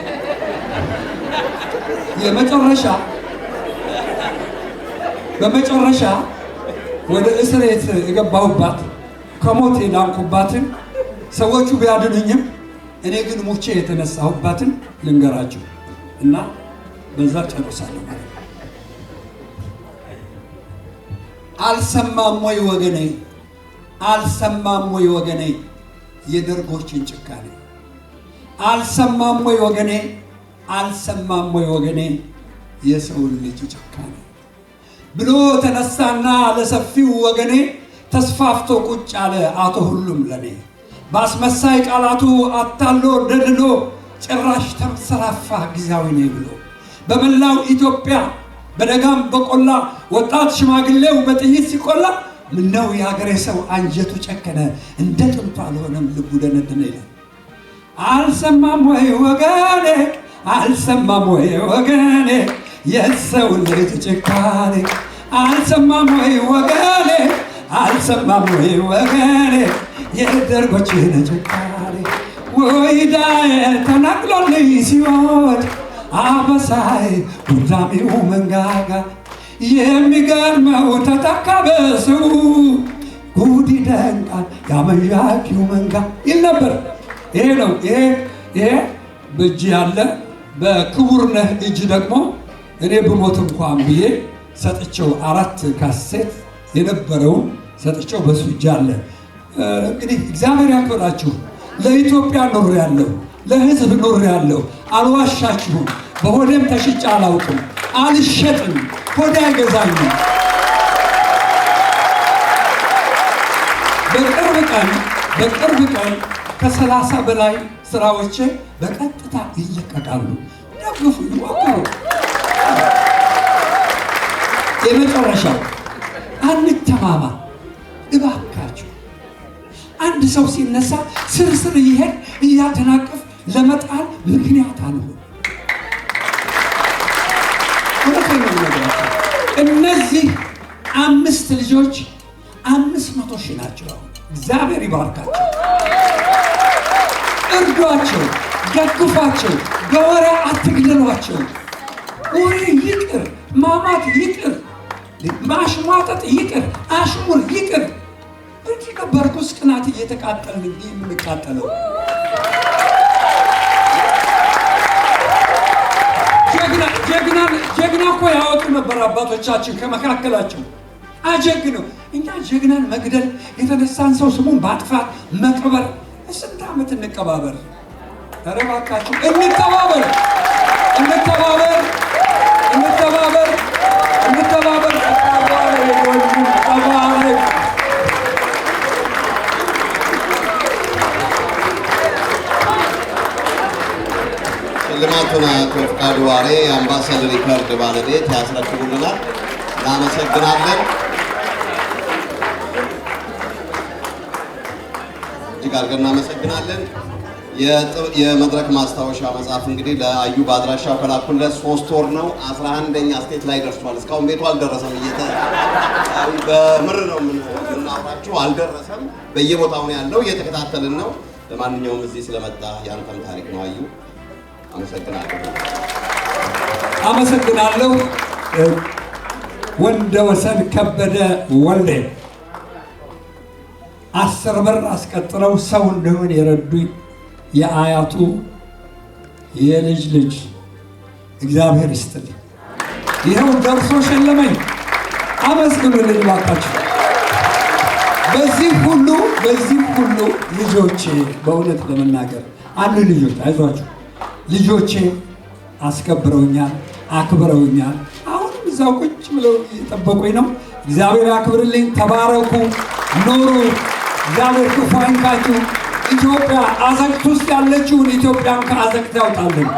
በመጨረሻ ወደ እስር ቤት የገባሁባት ከሞት የዳንኩባትን ሰዎቹ ቢያድኑኝም እኔ ግን ሙቼ የተነሳሁባትን ልንገራችሁ እና በዛ ጨርሳለሁ ማለት ነው። አልሰማም ወይ ወገኔ? አልሰማም ወይ ወገኔ? የደርጎችን ጭካኔ አልሰማም ወይ ወገኔ? አልሰማም ወይ ወገኔ? የሰውን ልጅ ጭካኔ ብሎ ተነሳና ለሰፊው ወገኔ ተስፋፍቶ ቁጭ አለ አቶ ሁሉም ለኔ። ባስመሳይ ቃላቱ አታሎ ደልሎ ጭራሽ ተንሰራፋ ጊዜያዊ ነኝ ብሎ በመላው ኢትዮጵያ በደጋም በቆላ ወጣት ሽማግሌው በጥይት ሲቆላ ምነው የሀገሬ ሰው አንጀቱ ጨከነ እንደ ጥንቱ አልሆነም ልቡ ደነደነ ይላል። አልሰማም ወይ ወገኔ? አልሰማም ወይ ወገኔ? የሰው ልጅ ጭካኔ አልሰማም ወይ ወገኔ? አልሰማም ወይ ወገኔ? የደርጎችን ጭካኔ ወይዳዬ ተነቅሎልኝ ሲወድ አበሳይ ጉዳሚው መንጋጋ የሚገርመው ተተካ በሰው ጉድ ይደንቃል ያመዣኪው መንጋ ይል ነበር። ይሄ ነው ይሄ በእጅ ያለ በክቡርነህ እጅ ደግሞ እኔ ብሞት እንኳን ብዬ ሰጥቼው 4 ካሴት የነበረውን ሰጥቼው በሱ እጅ አለ። እንግዲህ እግዚአብሔር ያክብራችሁ። ለኢትዮጵያ ኖር ያለው ለህዝብ ኖር ያለው አልዋሻችሁም። በሆዴም ተሽጬ አላውቅም፣ አልሸጥም፣ ሆዴ አይገዛኝም። በቅርብ ቀን ከ30 በላይ ስራዎቼ በቀጥታ ይለቀቃሉ። ደግፉ፣ ይሞክሩ። የመጨረሻው አንተማማ እባካችሁ። አንድ ሰው ሲነሳ ስርስር ይሄድ እያደናቀፍ ለመጣል ምክንያት አንሆን። እነዚህ 5 ልጆች 500 ሺህ ናቸው። እግዚአብሔር ይባርካቸው። እርዷቸው፣ ደግፏቸው። በወሬ አትግደሏቸው። ወሬ ይቅር፣ ማማት ይቅር፣ ማሽሟጠጥ ይቅር፣ አሽሙር ይቅር። እንዲህ በርኩስ ቅናት እየተቃጠልን እንዲህ የምንቃጠለው ጀግና እኮ ያወጡ ነበር አባቶቻችን ከመካከላቸው አጀግነው። እኛ ጀግናን መግደል የተነሳን ሰው ስሙን ማጥፋት መቅበር ስንት ዓመት እንቀባበር? ኧረ እባካችሁ እንተባበር፣ እንተባበር፣ እንተባበር፣ እንተባበር። ሽልማቱን አቶ ፍቃዱ ዋሬ የአምባሰል ሪከርድ ባለቤት ያስረክቡልናል። እናመሰግናለን። እጅግ አድርገን እናመሰግናለን። የመድረክ ማስታወሻ መጽሐፍ እንግዲህ ለአዩ በአድራሻው ከላኩለት 3 ወር ነው። 11ኛ ስቴት ላይ ደርሷል። እስካሁን ቤቱ አልደረሰም። በምር ነው የምናወራችሁ፣ አልደረሰም። በየቦታው ነው ያለው፣ እየተከታተልን ነው። ለማንኛውም እዚህ ስለመጣ ያንተም ታሪክ ነው አዩ። አመሰግናለሁ። ወንደወሰን ከበደ ወልዴ 10 ብር አስቀጥለው ሰው እንደሆነ የረዱኝ የአያቱ የልጅ ልጅ እግዚአብሔር ይስጥልኝ። ይኸው ደርሶ ሸለመኝ። አመስግኑልኝ እባካችሁ። በዚህ ሁሉ ልጆቼ በእውነት ለመናገር አንድ ልጆች አይዟችሁ ልጆቼ አስከብረውኛል፣ አክብረውኛል። አሁንም እዛው ቁጭ ብለው እየጠበቁኝ ነው። እግዚአብሔር ያክብርልኝ። ተባረኩ፣ ኑሩ። እግዚአብሔር ክፉ አይንካችሁ። ኢትዮጵያ አዘቅት ውስጥ ያለችውን ኢትዮጵያን ከአዘቅት ያውጣልን።